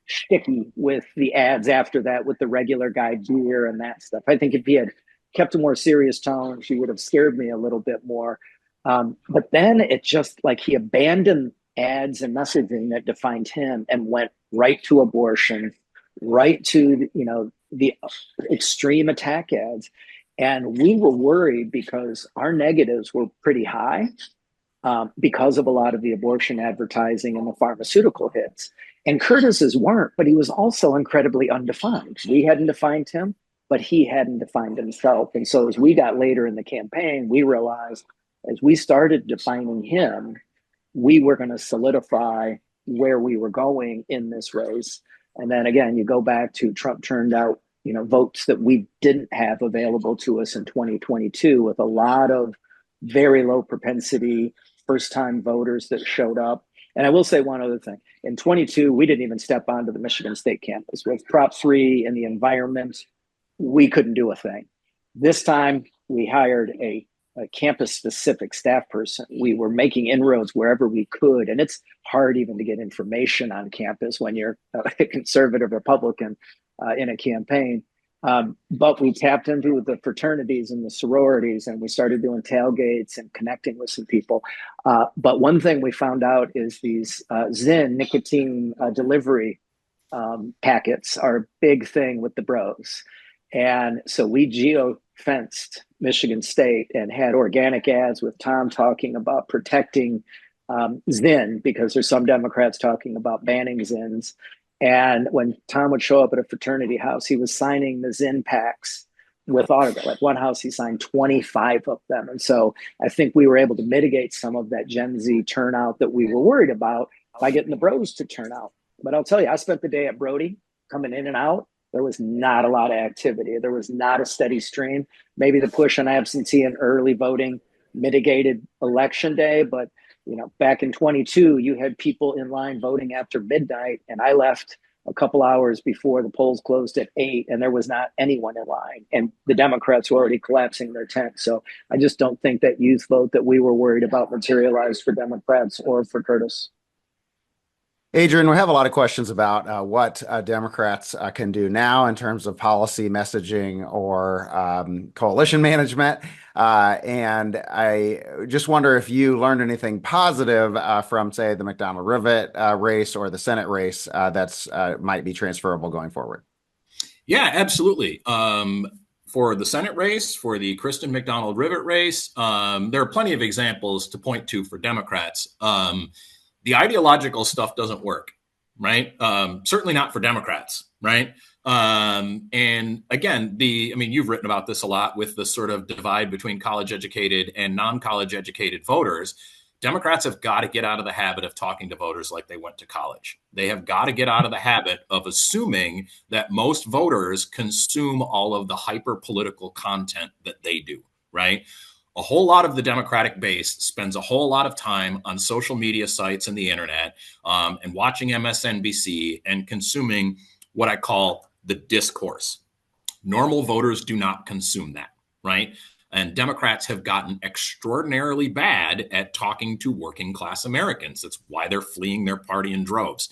S4: sticky with the ads after that, with the regular guy beer and that stuff. I think if he had kept a more serious tone, she would have scared me a little bit more. But then it just like he abandoned ads and messaging that defined him and went right to abortion, right to, the extreme attack ads. And we were worried because our negatives were pretty high because of a lot of the abortion advertising and the pharmaceutical hits. And Curtis's weren't, but he was also incredibly undefined. We hadn't defined him, but he hadn't defined himself. And so as we got later in the campaign, we realized as we started defining him, we were going to solidify where we were going in this race. And then again, you go back to Trump turned out, votes that we didn't have available to us in 2022 with a lot of very low propensity first-time voters that showed up. And I will say one other thing. In 22, we didn't even step onto the Michigan State campus. With Prop 3 and the environment, we couldn't do a thing. This time, we hired a campus-specific staff person. We were making inroads wherever we could. And it's hard even to get information on campus when you're a conservative Republican in a campaign. But we tapped into the fraternities and the sororities, and we started doing tailgates and connecting with some people. But one thing we found out is these Zyn nicotine delivery packets are a big thing with the bros. And so we geo-fenced Michigan State and had organic ads with Tom talking about protecting Zyn, because there's some Democrats talking about banning Zyns. And when Tom would show up at a fraternity house, he was signing the Zyn packs with autograph. Like one house, he signed 25 of them. And so I think we were able to mitigate some of that Gen Z turnout that we were worried about by getting the bros to turn out. But I'll tell you, I spent the day at Brody coming in and out. There was not a lot of activity. There was not a steady stream. Maybe the push on absentee and early voting mitigated election day, but back in 22, you had people in line voting after midnight, and I left a couple hours before the polls closed at 8, and there was not anyone in line, and the Democrats were already collapsing their tent. So I just don't think that youth vote that we were worried about materialized for Democrats or for Curtis.
S2: Adrian, we have a lot of questions about what Democrats can do now in terms of policy messaging or coalition management. And I just wonder if you learned anything positive from, say, the McDonald-Rivet race or the Senate race that's might be transferable going forward.
S3: Yeah, absolutely. For the Senate race, for the Kristen McDonald-Rivet race, there are plenty of examples to point to for Democrats. The ideological stuff doesn't work, right? Certainly not for Democrats, right? And again, you've written about this a lot with the sort of divide between college educated and non-college educated voters. Democrats have got to get out of the habit of talking to voters like they went to college. They have got to get out of the habit of assuming that most voters consume all of the hyper political content that they do, right? A whole lot of the Democratic base spends a whole lot of time on social media sites and the internet and watching MSNBC and consuming what I call the discourse. Normal voters do not consume that, right? And Democrats have gotten extraordinarily bad at talking to working class Americans. That's why they're fleeing their party in droves.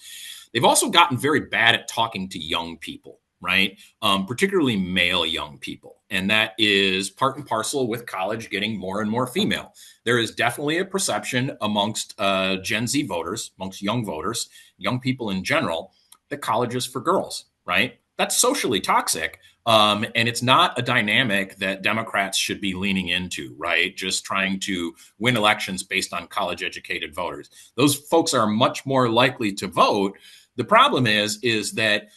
S3: They've also gotten very bad at talking to young people, right? Particularly male young people. And that is part and parcel with college getting more and more female. There is definitely a perception amongst Gen Z voters, amongst young voters, young people in general, that college is for girls, right? That's socially toxic. And it's not a dynamic that Democrats should be leaning into, right? Just trying to win elections based on college educated voters. Those folks are much more likely to vote. The problem is that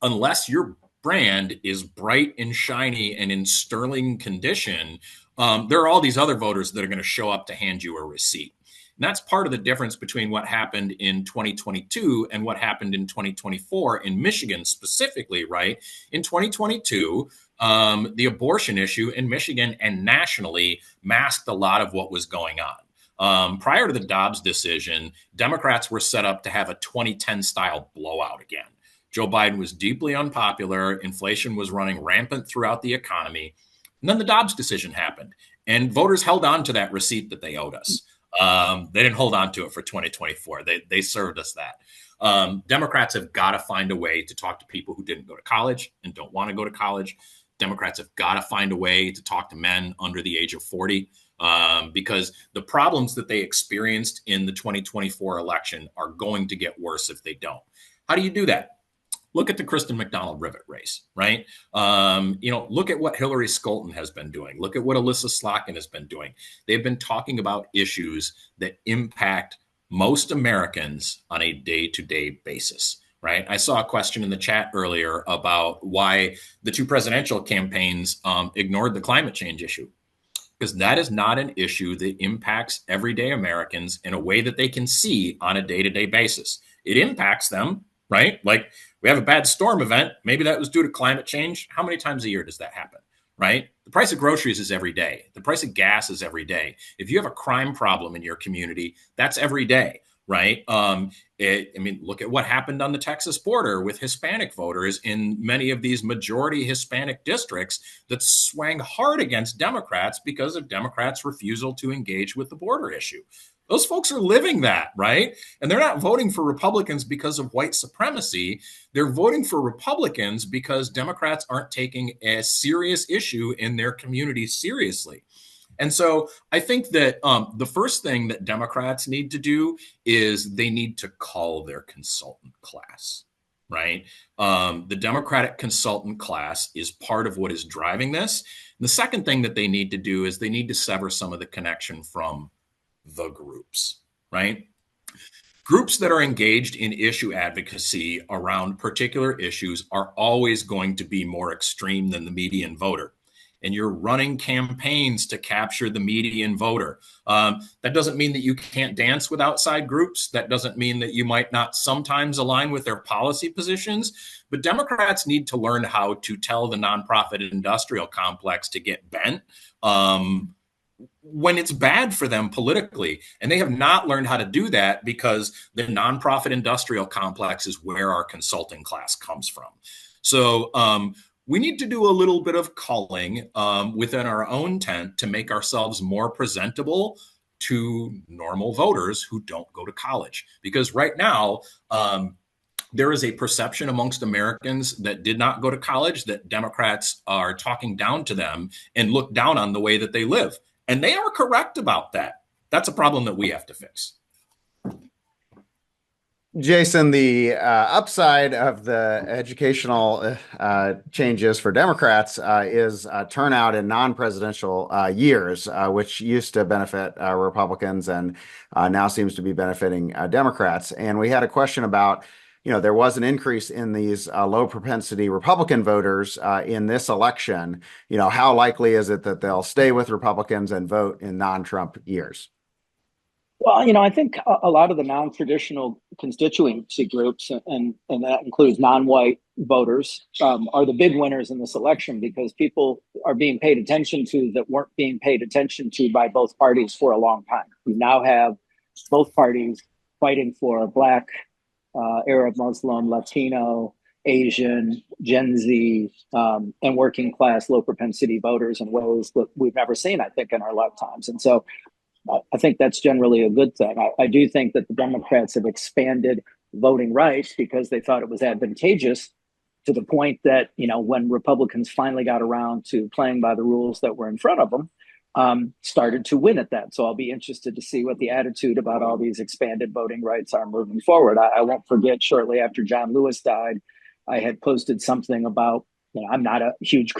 S3: unless your brand is bright and shiny and in sterling condition, there are all these other voters that are going to show up to hand you a receipt. And that's part of the difference between what happened in 2022 and what happened in 2024 in Michigan specifically, right? In 2022, the abortion issue in Michigan and nationally masked a lot of what was going on. Prior to the Dobbs decision, Democrats were set up to have a 2010 style blowout again. Joe Biden was deeply unpopular. Inflation was running rampant throughout the economy. And then the Dobbs decision happened, and voters held on to that receipt that they owed us. They didn't hold on to it for 2024. They served us that. Democrats have got to find a way to talk to people who didn't go to college and don't want to go to college. Democrats have got to find a way to talk to men under the age of 40, because the problems that they experienced in the 2024 election are going to get worse if they don't. How do you do that? Look at the Kristen McDonald-Rivet race, right? Look at what Hillary Scholten has been doing. Look at what Alyssa Slotkin has been doing. They've been talking about issues that impact most Americans on a day-to-day basis, right? I saw a question in the chat earlier about why the two presidential campaigns ignored the climate change issue, because that is not an issue that impacts everyday Americans in a way that they can see on a day-to-day basis. It impacts them, right? Like, we have a bad storm event. Maybe that was due to climate change. How many times a year does that happen, right? The price of groceries is every day. The price of gas is every day. If you have a crime problem in your community, that's every day, right? Look at what happened on the Texas border with Hispanic voters in many of these majority Hispanic districts that swang hard against Democrats because of Democrats' refusal to engage with the border issue. Those folks are living that, right? And they're not voting for Republicans because of white supremacy. They're voting for Republicans because Democrats aren't taking a serious issue in their community seriously. And so I think that the first thing that Democrats need to do is they need to call their consultant class, right? The Democratic consultant class is part of what is driving this. And the second thing that they need to do is they need to sever some of the connection from the groups, right? Groups that are engaged in issue advocacy around particular issues are always going to be more extreme than the median voter. And you're running campaigns to capture the median voter. That doesn't mean that you can't dance with outside groups. That doesn't mean that you might not sometimes align with their policy positions. But Democrats need to learn how to tell the nonprofit industrial complex to get bent when it's bad for them politically. And they have not learned how to do that because the nonprofit industrial complex is where our consulting class comes from. So we need to do a little bit of culling within our own tent to make ourselves more presentable to normal voters who don't go to college. Because right now, there is a perception amongst Americans that did not go to college that Democrats are talking down to them and look down on the way that they live. And they are correct about that. That's a problem that we have to fix.
S2: Jason, the upside of the educational changes for Democrats is turnout in non-presidential years, which used to benefit Republicans and now seems to be benefiting Democrats. And we had a question about, there was an increase in these low propensity Republican voters in this election. How likely is it that they'll stay with Republicans and vote in non-Trump years?
S4: Well, I think a lot of the non-traditional constituency groups, and that includes non-white voters, are the big winners in this election because people are being paid attention to that weren't being paid attention to by both parties for a long time. We now have both parties fighting for Black, Arab, Muslim, Latino, Asian, Gen Z, and working class low propensity voters in ways that we've never seen, I think, in our lifetimes. And so I think that's generally a good thing. I do think that the Democrats have expanded voting rights because they thought it was advantageous, to the point that, when Republicans finally got around to playing by the rules that were in front of them, started to win at that. So I'll be interested to see what the attitude about all these expanded voting rights are moving forward. I won't forget, shortly after John Lewis died, I had posted something about, I'm not a huge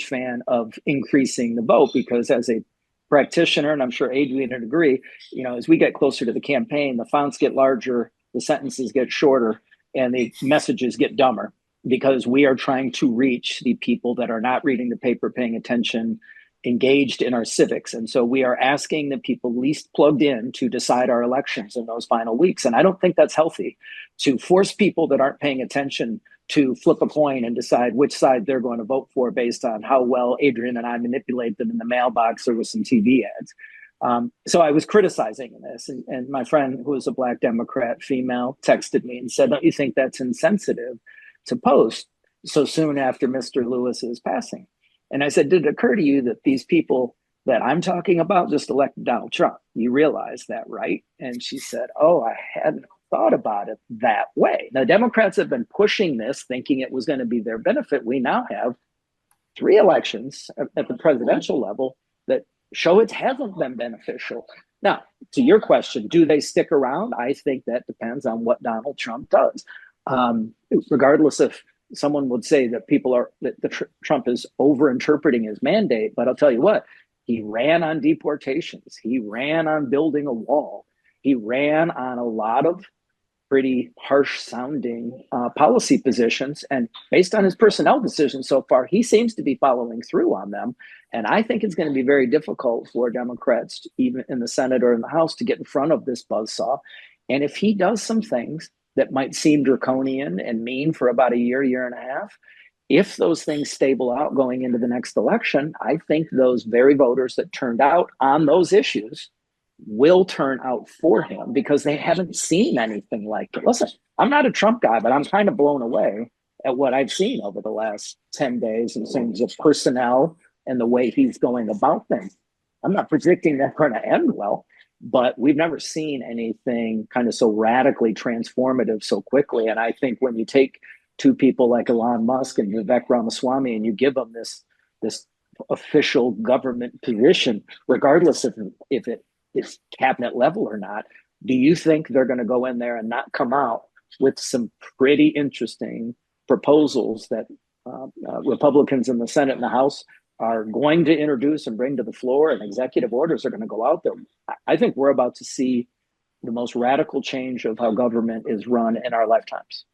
S4: fan of increasing the vote, because as a practitioner, and I'm sure Adrian would agree, as we get closer to the campaign, the fonts get larger, the sentences get shorter, and the messages get dumber, because we are trying to reach the people that are not reading the paper, paying attention, engaged in our civics. And so we are asking the people least plugged in to decide our elections in those final weeks. And I don't think that's healthy to force people that aren't paying attention to flip a coin and decide which side they're going to vote for based on how well Adrian and I manipulate them in the mailbox or with some TV ads. So I was criticizing this, and my friend, who is a Black Democrat female, texted me and said, "Don't you think that's insensitive to post so soon after Mr. Lewis's passing?" And I said, "Did it occur to you that these people that I'm talking about just elected Donald Trump? You realize that, right?" And she said, "Oh, I hadn't thought about it that way." Now, Democrats have been pushing this, thinking it was going to be their benefit. We now have 3 elections at the presidential level that show it hasn't been beneficial. Now, to your question, do they stick around? I think that depends on what Donald Trump does. Regardless if someone would say that Trump is over-interpreting his mandate, but I'll tell you what, he ran on deportations. He ran on building a wall. He ran on a lot of pretty harsh sounding policy positions. And based on his personnel decisions so far, he seems to be following through on them. And I think it's going to be very difficult for Democrats, even in the Senate or in the House, to get in front of this buzzsaw. And if he does some things that might seem draconian and mean for about a year and a half, if those things stable out going into the next election, I think those very voters that turned out on those issues will turn out for him, because they haven't seen anything like it. Listen, I'm not a Trump guy, but I'm kind of blown away at what I've seen over the last 10 days in terms of personnel and the way he's going about things. I'm not predicting they're going to end well, but we've never seen anything kind of so radically transformative so quickly. And I think when you take 2 people like Elon Musk and Vivek Ramaswamy and you give them this official government position, regardless if it is cabinet level or not, do you think they're going to go in there and not come out with some pretty interesting proposals that Republicans in the Senate and the House are going to introduce and bring to the floor, and executive orders are going to go out there? I think we're about to see the most radical change of how government is run in our lifetimes.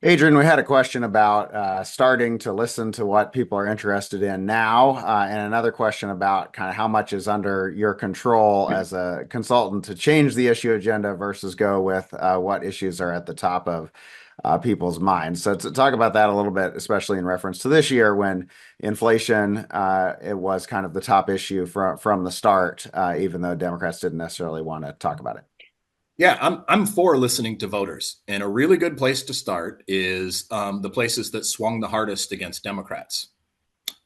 S2: Adrian, we had a question about starting to listen to what people are interested in now, and another question about kind of how much is under your control as a consultant to change the issue agenda versus go with what issues are at the top of people's minds. So to talk about that a little bit, especially in reference to this year when inflation, it was kind of the top issue from the start, even though Democrats didn't necessarily want to talk about it.
S3: Yeah, I'm for listening to voters. And a really good place to start is the places that swung the hardest against Democrats,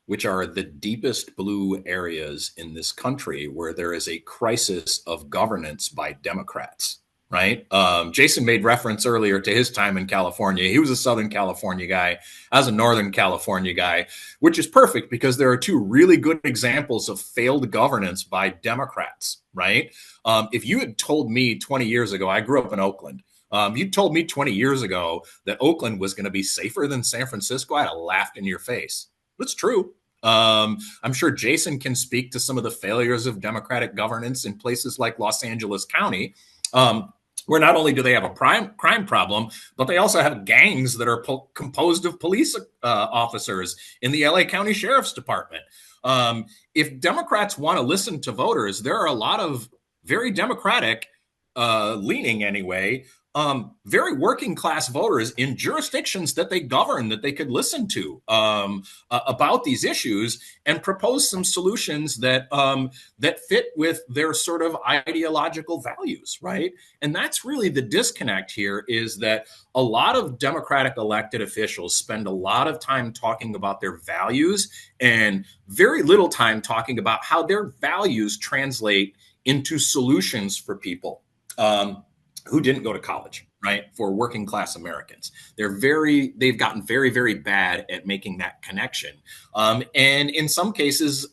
S3: which are the deepest blue areas in this country where there is a crisis of governance by Democrats, right? Jason made reference earlier to his time in California. He was a Southern California guy. I was a Northern California guy, which is perfect because there are two really good examples of failed governance by Democrats, right? If you had told me 20 years ago, I grew up in Oakland. You told me 20 years ago that Oakland was going to be safer than San Francisco, I'd have laughed in your face. It's true. I'm sure Jason can speak to some of the failures of Democratic governance in places like Los Angeles County, where not only do they have a crime problem, but they also have gangs that are composed of police officers in the LA County Sheriff's Department. If Democrats want to listen to voters, there are a lot of very Democratic leaning anyway, very working class voters in jurisdictions that they govern that they could listen to about these issues and propose some solutions that that fit with their sort of ideological values, right? And that's really the disconnect here, is that a lot of Democratic elected officials spend a lot of time talking about their values and very little time talking about how their values translate into solutions for people who didn't go to college, right? For working class Americans. They've gotten very, very bad at making that connection. And in some cases,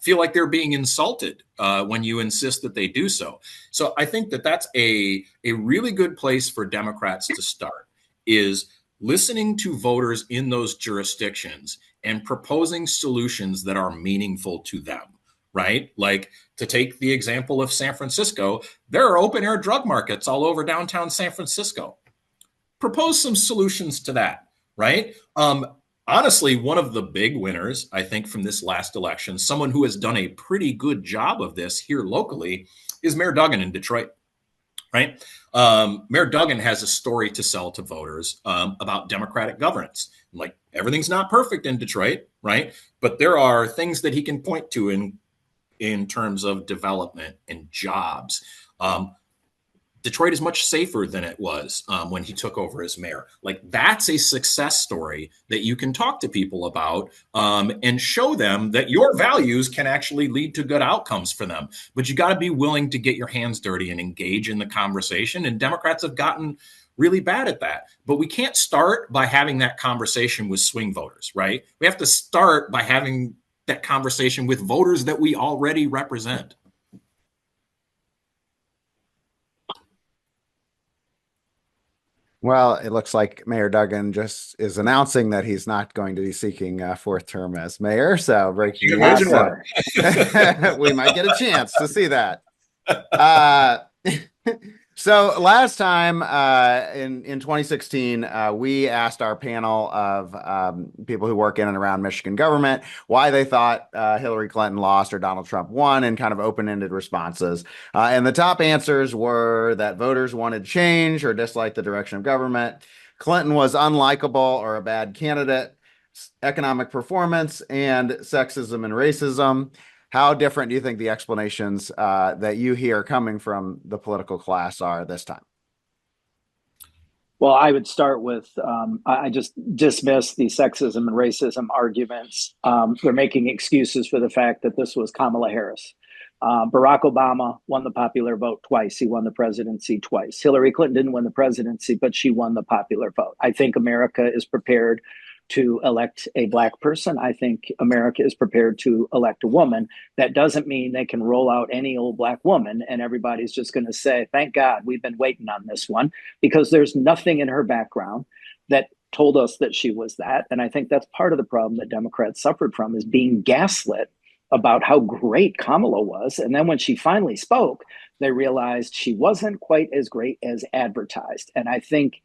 S3: feel like they're being insulted when you insist that they do so. So I think that that's a really good place for Democrats to start, is listening to voters in those jurisdictions and proposing solutions that are meaningful to them. Right? Like, to take the example of San Francisco, there are open air drug markets all over downtown San Francisco. Propose some solutions to that, right? Honestly, one of the big winners, I think, from this last election, someone who has done a pretty good job of this here locally, is Mayor Duggan in Detroit, right? Mayor Duggan has a story to sell to voters about Democratic governance. Like, everything's not perfect in Detroit, right? But there are things that he can point to in terms of development and jobs. Detroit is much safer than it was when he took over as mayor. Like, that's a success story that you can talk to people about and show them that your values can actually lead to good outcomes for them. But you got to be willing to get your hands dirty and engage in the conversation. And Democrats have gotten really bad at that. But we can't start by having that conversation with swing voters, right? We have to start by having that conversation with voters that we already represent.
S2: Well, it looks like Mayor Duggan just is announcing that he's not going to be seeking a fourth term as mayor. So breaking news, we might get a chance to see that. So last time in 2016, we asked our panel of people who work in and around Michigan government why they thought Hillary Clinton lost or Donald Trump won, in kind of open-ended responses. And the top answers were that voters wanted change or disliked the direction of government. Clinton was unlikable or a bad candidate, economic performance, and sexism and racism. How different do you think the explanations that you hear coming from the political class are this time?
S4: Well, I would start with, I just dismiss the sexism and racism arguments. They're making excuses for the fact that this was Kamala Harris. Barack Obama won the popular vote twice. He won the presidency twice. Hillary Clinton didn't win the presidency, but she won the popular vote. I think America is prepared to elect a Black person. I think America is prepared to elect a woman. That doesn't mean they can roll out any old Black woman and everybody's just going to say, thank God, we've been waiting on this one, because there's nothing in her background that told us that she was that. And I think that's part of the problem that Democrats suffered from, is being gaslit about how great Kamala was. And then when she finally spoke, they realized she wasn't quite as great as advertised. And I think,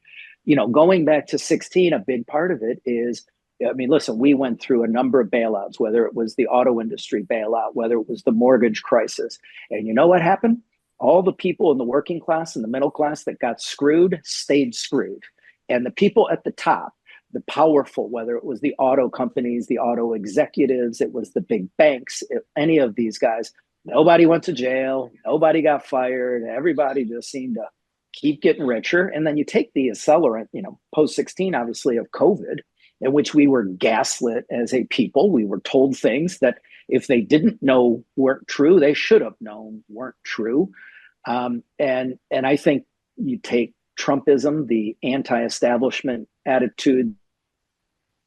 S4: going back to 16, a big part of it is, I mean, listen, we went through a number of bailouts, whether it was the auto industry bailout, whether it was the mortgage crisis. And you know what happened? All the people in the working class and the middle class that got screwed stayed screwed. And the people at the top, the powerful, whether it was the auto companies, the auto executives, it was the big banks, any of these guys, nobody went to jail, nobody got fired, everybody just seemed to keep getting richer. And then you take the accelerant, post 16, obviously, of COVID, in which we were gaslit as a people. We were told things that if they didn't know weren't true, they should have known weren't true. And I think you take Trumpism, the anti-establishment attitude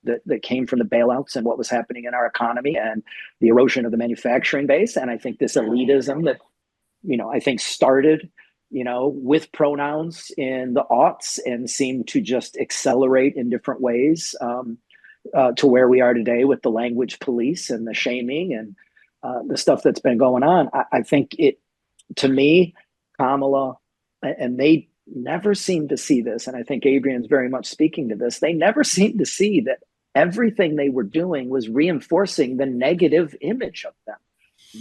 S4: that came from the bailouts and what was happening in our economy and the erosion of the manufacturing base. And I think this elitism that, I think started, with pronouns in the aughts and seemed to just accelerate in different ways to where we are today with the language police and the shaming and the stuff that's been going on. I think to me, Kamala, and they never seem to see this, and I think Adrian's very much speaking to this, they never seem to see that everything they were doing was reinforcing the negative image of them,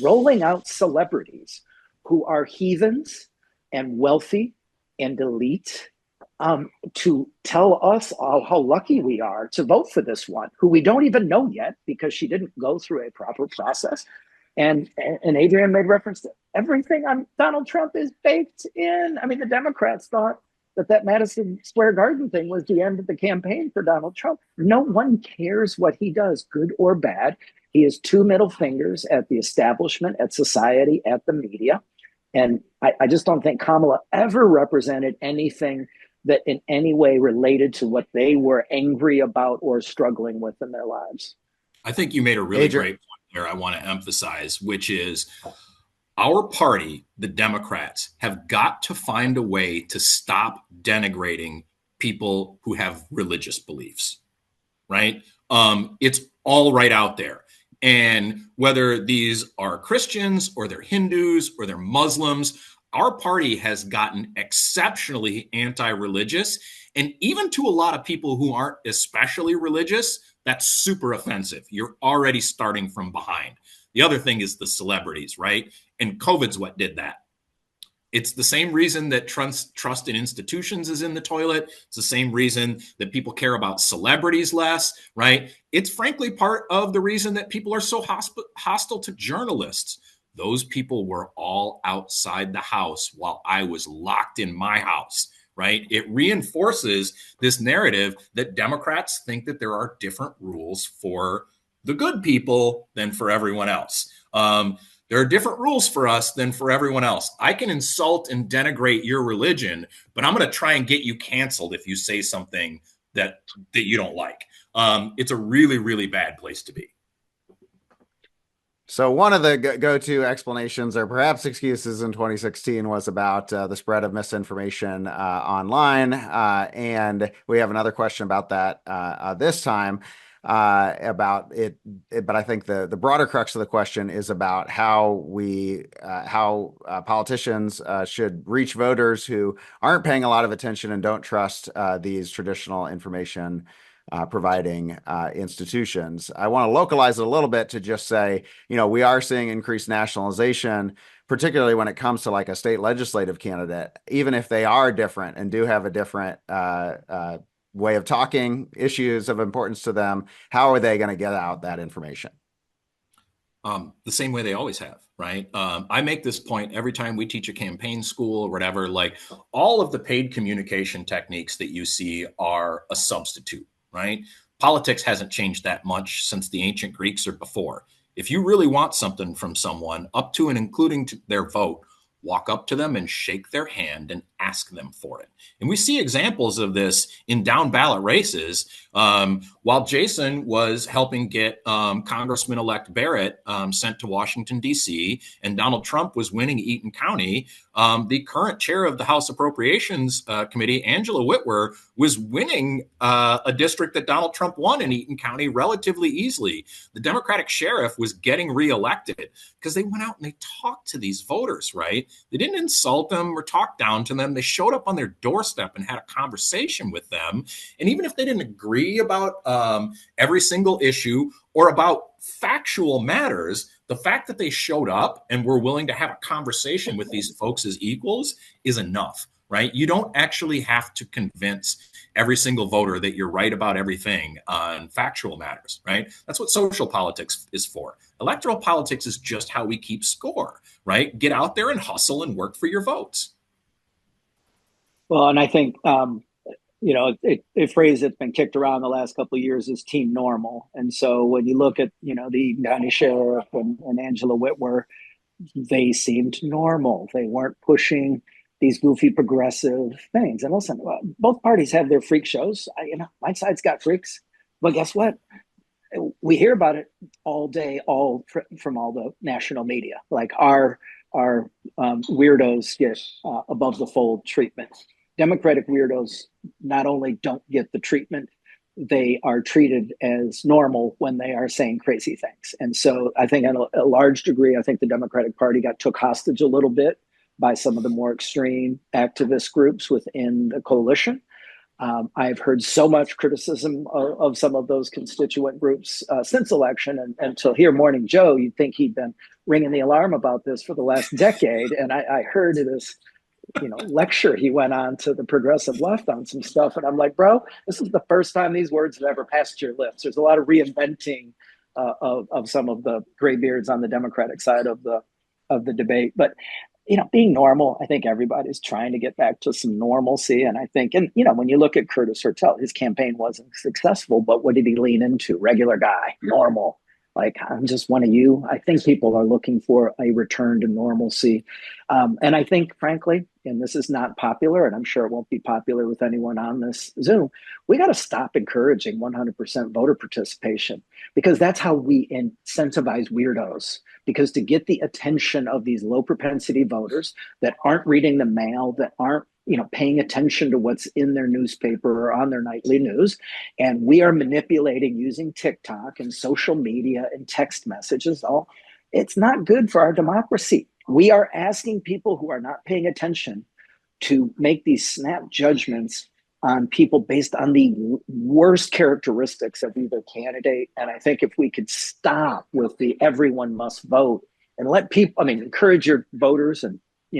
S4: rolling out celebrities who are heathens and wealthy and elite to tell us how lucky we are to vote for this one, who we don't even know yet because she didn't go through a proper process. And Adrian made reference to everything on Donald Trump is baked in. I mean, the Democrats thought that Madison Square Garden thing was the end of the campaign for Donald Trump. No one cares what he does, good or bad. He has two middle fingers at the establishment, at society, at the media. And I just don't think Kamala ever represented anything that in any way related to what they were angry about or struggling with in their lives.
S3: I think you made a really
S2: Adrian.
S3: great point there I want to emphasize, which is our party, the Democrats, have got to find a way to stop denigrating people who have religious beliefs, right? It's all right out there. And whether these are Christians or they're Hindus or they're Muslims, our party has gotten exceptionally anti-religious. And even to a lot of people who aren't especially religious, that's super offensive. You're already starting from behind. The other thing is the celebrities, right? And COVID's what did that. It's the same reason that trust in institutions is in the toilet. It's the same reason that people care about celebrities less, right? It's frankly part of the reason that people are so hostile to journalists. Those people were all outside the house while I was locked in my house, right? It reinforces this narrative that Democrats think that there are different rules for the good people than for everyone else. There are different rules for us than for everyone else. I can insult and denigrate your religion, but I'm going to try and get you canceled if you say something that you don't like. It's a really, really bad place to be.
S2: So one of the go-to explanations or perhaps excuses in 2016 was about the spread of misinformation online. And we have another question about that this time. About it, but I think the broader crux of the question is about how politicians should reach voters who aren't paying a lot of attention and don't trust these traditional information providing institutions. I want to localize it a little bit to just say, we are seeing increased nationalization, particularly when it comes to like a state legislative candidate, even if they are different and do have a different way of talking, issues of importance to them. How are they going to get out that information?
S3: The same way they always have, right? I make this point every time we teach a campaign school or whatever, like all of the paid communication techniques that you see are a substitute, right? Politics hasn't changed that much since the ancient Greeks or before. If you really want something from someone, up to and including their vote, walk up to them and shake their hand and ask them for it. And we see examples of this in down ballot races. While Jason was helping get Congressman-elect Barrett sent to Washington, D.C., and Donald Trump was winning Eaton County, the current chair of the House Appropriations Committee, Angela Whitwer, was winning a district that Donald Trump won in Eaton County relatively easily. The Democratic sheriff was getting reelected because they went out and they talked to these voters, right? They didn't insult them or talk down to them. They showed up on their doorstep and had a conversation with them. And even if they didn't agree about every single issue or about factual matters, the fact that they showed up and were willing to have a conversation with these folks as equals is enough, right? You don't actually have to convince every single voter that you're right about everything on factual matters, right? That's what social politics is for. Electoral politics is just how we keep score, right? Get out there and hustle and work for your votes.
S4: Well, and I think, a phrase that's been kicked around the last couple of years is team normal. And so when you look at, the Eaton County Sheriff and Angela Whitwer, they seemed normal. They weren't pushing these goofy progressive things. And listen, both parties have their freak shows. My side's got freaks, but guess what? We hear about it all day, from all the national media. Like our weirdos get above the fold treatment. Democratic weirdos not only don't get the treatment, they are treated as normal when they are saying crazy things. And so I think on a large degree, I think the Democratic Party got took hostage a little bit by some of the more extreme activist groups within the coalition. I've heard so much criticism of some of those constituent groups since election, and until here, Morning Joe, you'd think he'd been ringing the alarm about this for the last decade. And I heard this, lecture he went on to the progressive left on some stuff, and I'm like, bro, this is the first time these words have ever passed your lips. There's a lot of reinventing of some of the graybeards on the Democratic side of the debate, but. Being normal, I think everybody's trying to get back to some normalcy. And I think, when you look at Curtis Hertel, his campaign wasn't successful, but what did he lean into? Regular guy, normal. Like, I'm just one of you. I think people are looking for a return to normalcy. And I think, frankly, and this is not popular, and I'm sure it won't be popular with anyone on this Zoom, we got to stop encouraging 100% voter participation, because that's how we incentivize weirdos. Because to get the attention of these low propensity voters that aren't reading the mail, that aren't paying attention to what's in their newspaper or on their nightly news. And we are manipulating using TikTok and social media and text messages. It's not good for our democracy. We are asking people who are not paying attention to make these snap judgments on people based on the worst characteristics of either candidate. And I think if we could stop with the everyone must vote and let people, encourage your voters and,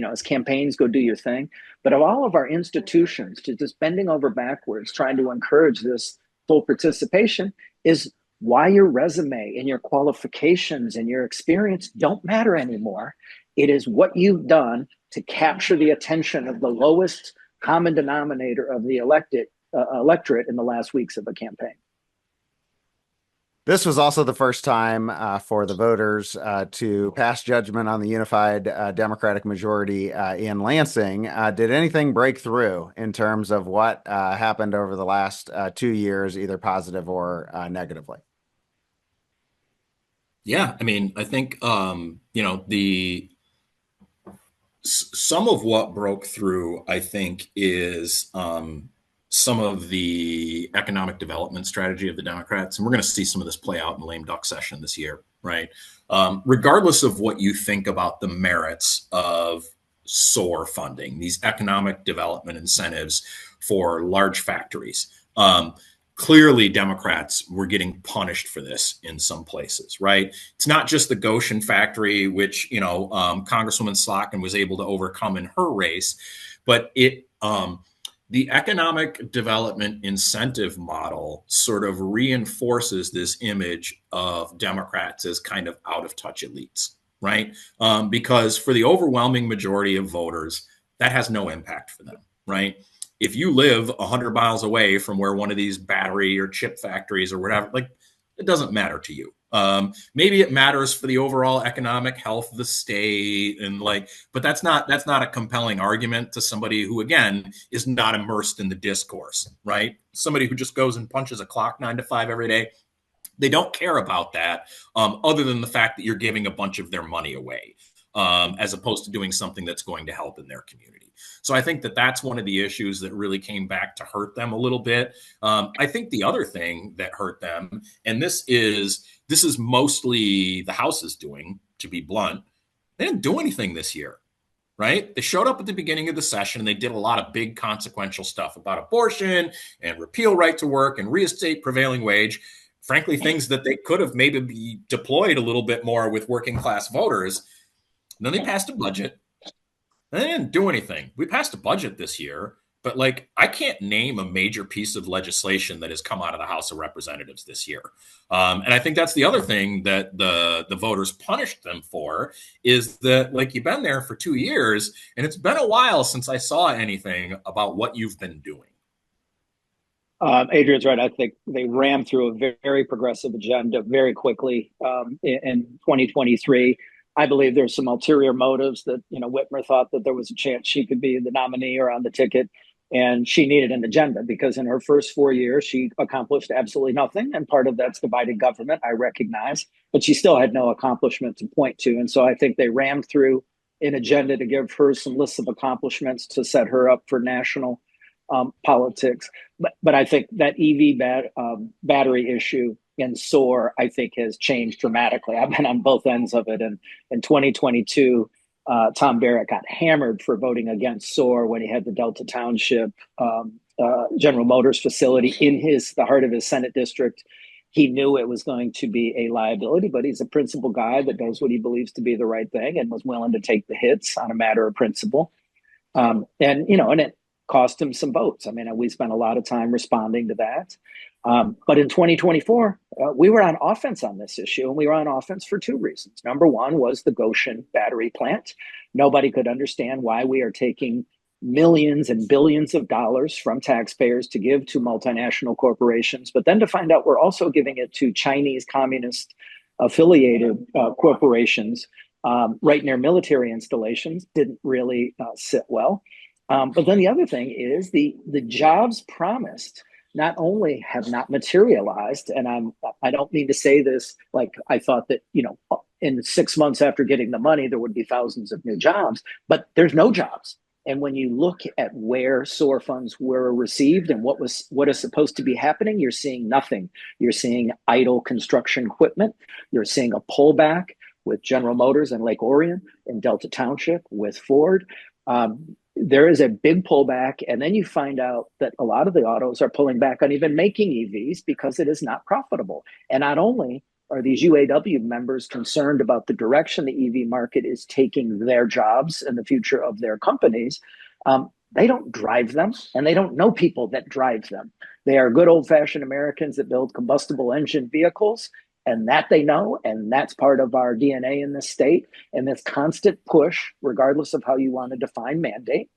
S4: as campaigns, go do your thing. But of all of our institutions to just bending over backwards, trying to encourage this full participation is why your resume and your qualifications and your experience don't matter anymore. It is what you've done to capture the attention of the lowest common denominator of the electorate in the last weeks of a campaign.
S2: This was also the first time for the voters to pass judgment on the unified Democratic majority in Lansing. Did anything break through in terms of what happened over the last 2 years, either positive or negatively?
S3: Yeah, I think some of what broke through, I think, is some of the economic development strategy of the Democrats. And we're going to see some of this play out in the lame duck session this year, right? Regardless of what you think about the merits of SOAR funding, these economic development incentives for large factories, clearly Democrats were getting punished for this in some places, right? It's not just the Goshen factory, which, Congresswoman Slotkin was able to overcome in her race, but the economic development incentive model sort of reinforces this image of Democrats as kind of out of touch elites, right? Because for the overwhelming majority of voters, that has no impact for them, right? If you live 100 miles away from where one of these battery or chip factories or whatever, like, it doesn't matter to you. Maybe it matters for the overall economic health of the state, and but that's not a compelling argument to somebody who, again, is not immersed in the discourse, right? Somebody who just goes and punches a clock 9 to 5 every day. They don't care about that, other than the fact that you're giving a bunch of their money away, as opposed to doing something that's going to help in their community. So I think that that's one of the issues that really came back to hurt them a little bit. I think the other thing that hurt them, and this is mostly the House's doing, to be blunt, they didn't do anything this year, right? They showed up at the beginning of the session and they did a lot of big consequential stuff about abortion and repeal right to work and reinstate prevailing wage. Frankly, things that they could have maybe be deployed a little bit more with working class voters. And then they passed a budget. And they didn't do anything. We passed a budget this year, but I can't name a major piece of legislation that has come out of the House of Representatives this year. And I think that's the other thing that the voters punished them for, is that you've been there for 2 years and it's been a while since I saw anything about what you've been doing.
S4: Adrian's right. I think they rammed through a very progressive agenda very quickly in 2023. I believe there's some ulterior motives that, Whitmer thought that there was a chance she could be the nominee or on the ticket, and she needed an agenda because in her first 4 years, she accomplished absolutely nothing. And part of that's divided government, I recognize, but she still had no accomplishment to point to. And so I think they rammed through an agenda to give her some lists of accomplishments to set her up for national politics. But I think that EV battery issue in SOAR, I think, has changed dramatically. I've been on both ends of it. And in 2022, Tom Barrett got hammered for voting against SOAR when he had the Delta Township General Motors facility in the heart of his Senate district. He knew it was going to be a liability, but he's a principled guy that does what he believes to be the right thing and was willing to take the hits on a matter of principle. And it cost him some votes. I mean, we spent a lot of time responding to that. But in 2024, we were on offense on this issue, and we were on offense for 2 reasons. Number one was the Goshen battery plant. Nobody could understand why we are taking millions and billions of dollars from taxpayers to give to multinational corporations, but then to find out we're also giving it to Chinese communist affiliated corporations right near military installations didn't really sit well. But then the other thing is the jobs promised not only have not materialized, and I don't mean to say this like I thought that, in 6 months after getting the money, there would be thousands of new jobs, but there's no jobs. And when you look at where SOAR funds were received and what is supposed to be happening, you're seeing nothing. You're seeing idle construction equipment. You're seeing a pullback with General Motors and Lake Orion and Delta Township with Ford. There is a big pullback, and then you find out that a lot of the autos are pulling back on even making EVs because it is not profitable. And not only are these UAW members concerned about the direction the EV market is taking their jobs and the future of their companies, they don't drive them, and they don't know people that drive them. They are good old-fashioned Americans that build combustible engine vehicles, and that they know, and that's part of our DNA in this state. And this constant push, regardless of how you want to define mandate,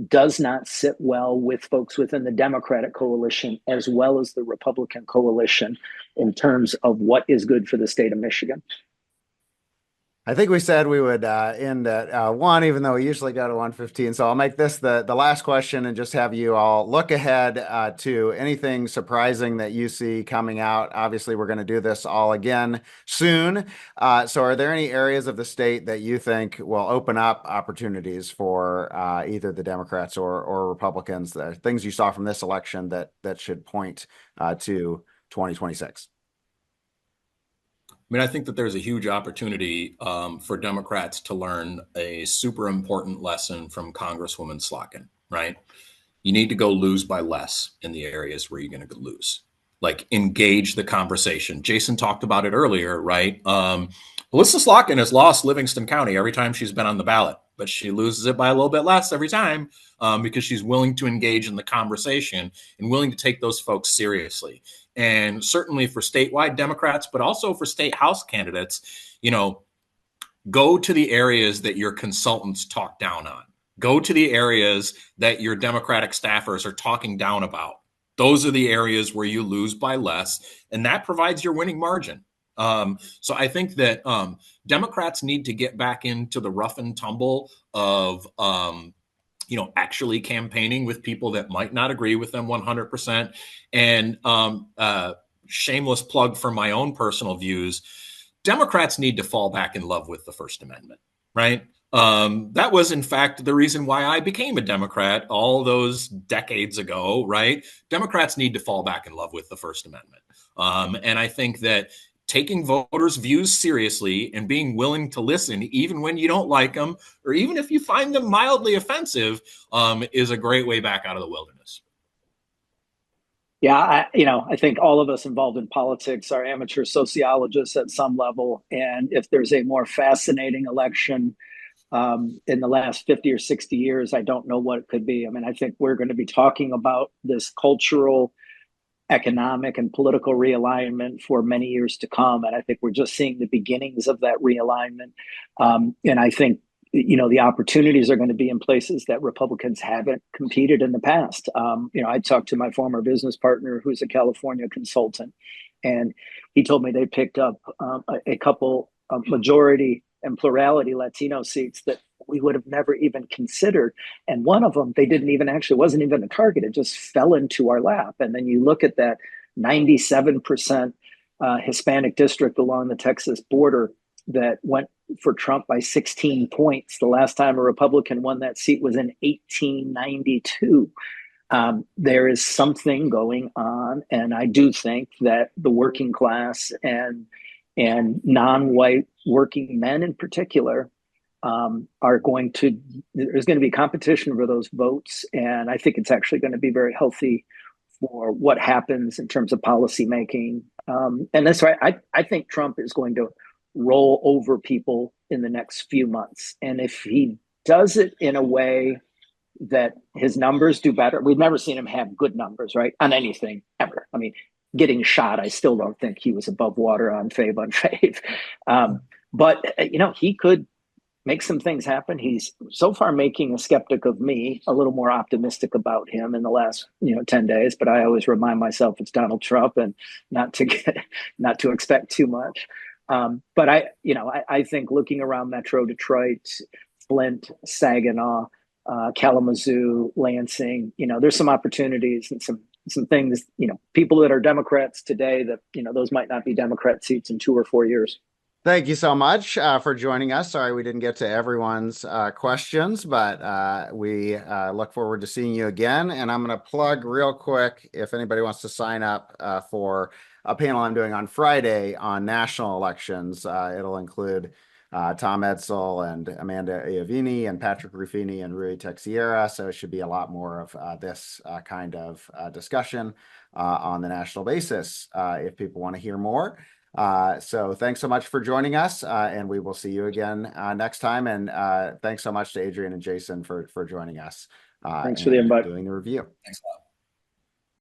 S4: does not sit well with folks within the Democratic coalition as well as the Republican coalition in terms of what is good for the state of Michigan.
S2: I think we said we would end at 1, even though we usually go to 1:15. So I'll make this the last question and just have you all look ahead to anything surprising that you see coming out. Obviously, we're going to do this all again soon. So are there any areas of the state that you think will open up opportunities for either the Democrats or Republicans, the things you saw from this election that should point to 2026?
S3: I mean, I think that there's a huge opportunity for Democrats to learn a super important lesson from Congresswoman Slotkin, right? You need to go lose by less in the areas where you're going to lose. Engage the conversation. Jason talked about it earlier, right? Alyssa Slotkin has lost Livingston County every time she's been on the ballot, but she loses it by a little bit less every time because she's willing to engage in the conversation and willing to take those folks seriously. And certainly for statewide Democrats, but also for state House candidates, go to the areas that your consultants talk down on. Go to the areas that your Democratic staffers are talking down about. Those are the areas where you lose by less, and that provides your winning margin. So I think that Democrats need to get back into the rough and tumble of actually campaigning with people that might not agree with them 100%. And shameless plug for my own personal views, Democrats need to fall back in love with the First Amendment, right? That was, in fact, the reason why I became a Democrat all those decades ago, right? Democrats need to fall back in love with the First Amendment. And I think that taking voters' views seriously and being willing to listen, even when you don't like them, or even if you find them mildly offensive, is a great way back out of the wilderness.
S4: Yeah, I think all of us involved in politics are amateur sociologists at some level. And if there's a more fascinating election in the last 50 or 60 years, I don't know what it could be. I mean, I think we're going to be talking about this cultural, economic, and political realignment for many years to come. And I think we're just seeing the beginnings of that realignment. And I think the opportunities are going to be in places that Republicans haven't competed in the past. I talked to my former business partner, who's a California consultant, and he told me they picked up a couple of majority and plurality Latino seats that we would have never even considered. And one of them, they didn't even wasn't even a target. It just fell into our lap. And then you look at that 97% Hispanic district along the Texas border that went for Trump by 16 points. The last time a Republican won that seat was in 1892. There is something going on, and I do think that the working class and non-white working men in particular there's going to be competition for those votes, and I think it's actually going to be very healthy for what happens in terms of policy making. And that's why I think Trump is going to roll over people in the next few months. And if he does it in a way that his numbers do better, we've never seen him have good numbers, right, on anything ever. I mean, getting shot, I still don't think he was above water on fave unfave. But he could make some things happen. He's so far making a skeptic of me a little more optimistic about him in the last 10 days. But I always remind myself it's Donald Trump and not to expect too much. But I think looking around Metro Detroit, Flint, Saginaw, Kalamazoo, Lansing, there's some opportunities and some things, people that are Democrats today that, those might not be Democrat seats in 2 or 4 years.
S2: Thank you so much for joining us. Sorry we didn't get to everyone's questions, but we look forward to seeing you again. And I'm going to plug real quick, if anybody wants to sign up for a panel I'm doing on Friday on national elections. It'll include Tom Edsall and Amanda Iovini and Patrick Ruffini and Rui Texiera. So it should be a lot more of this kind of discussion on the national basis if people want to hear more. So thanks so much for joining us, and we will see you again next time. And thanks so much to Adrian and Jason for joining us.
S4: Thanks for the invite.
S2: Doing the review.
S3: Thanks a lot.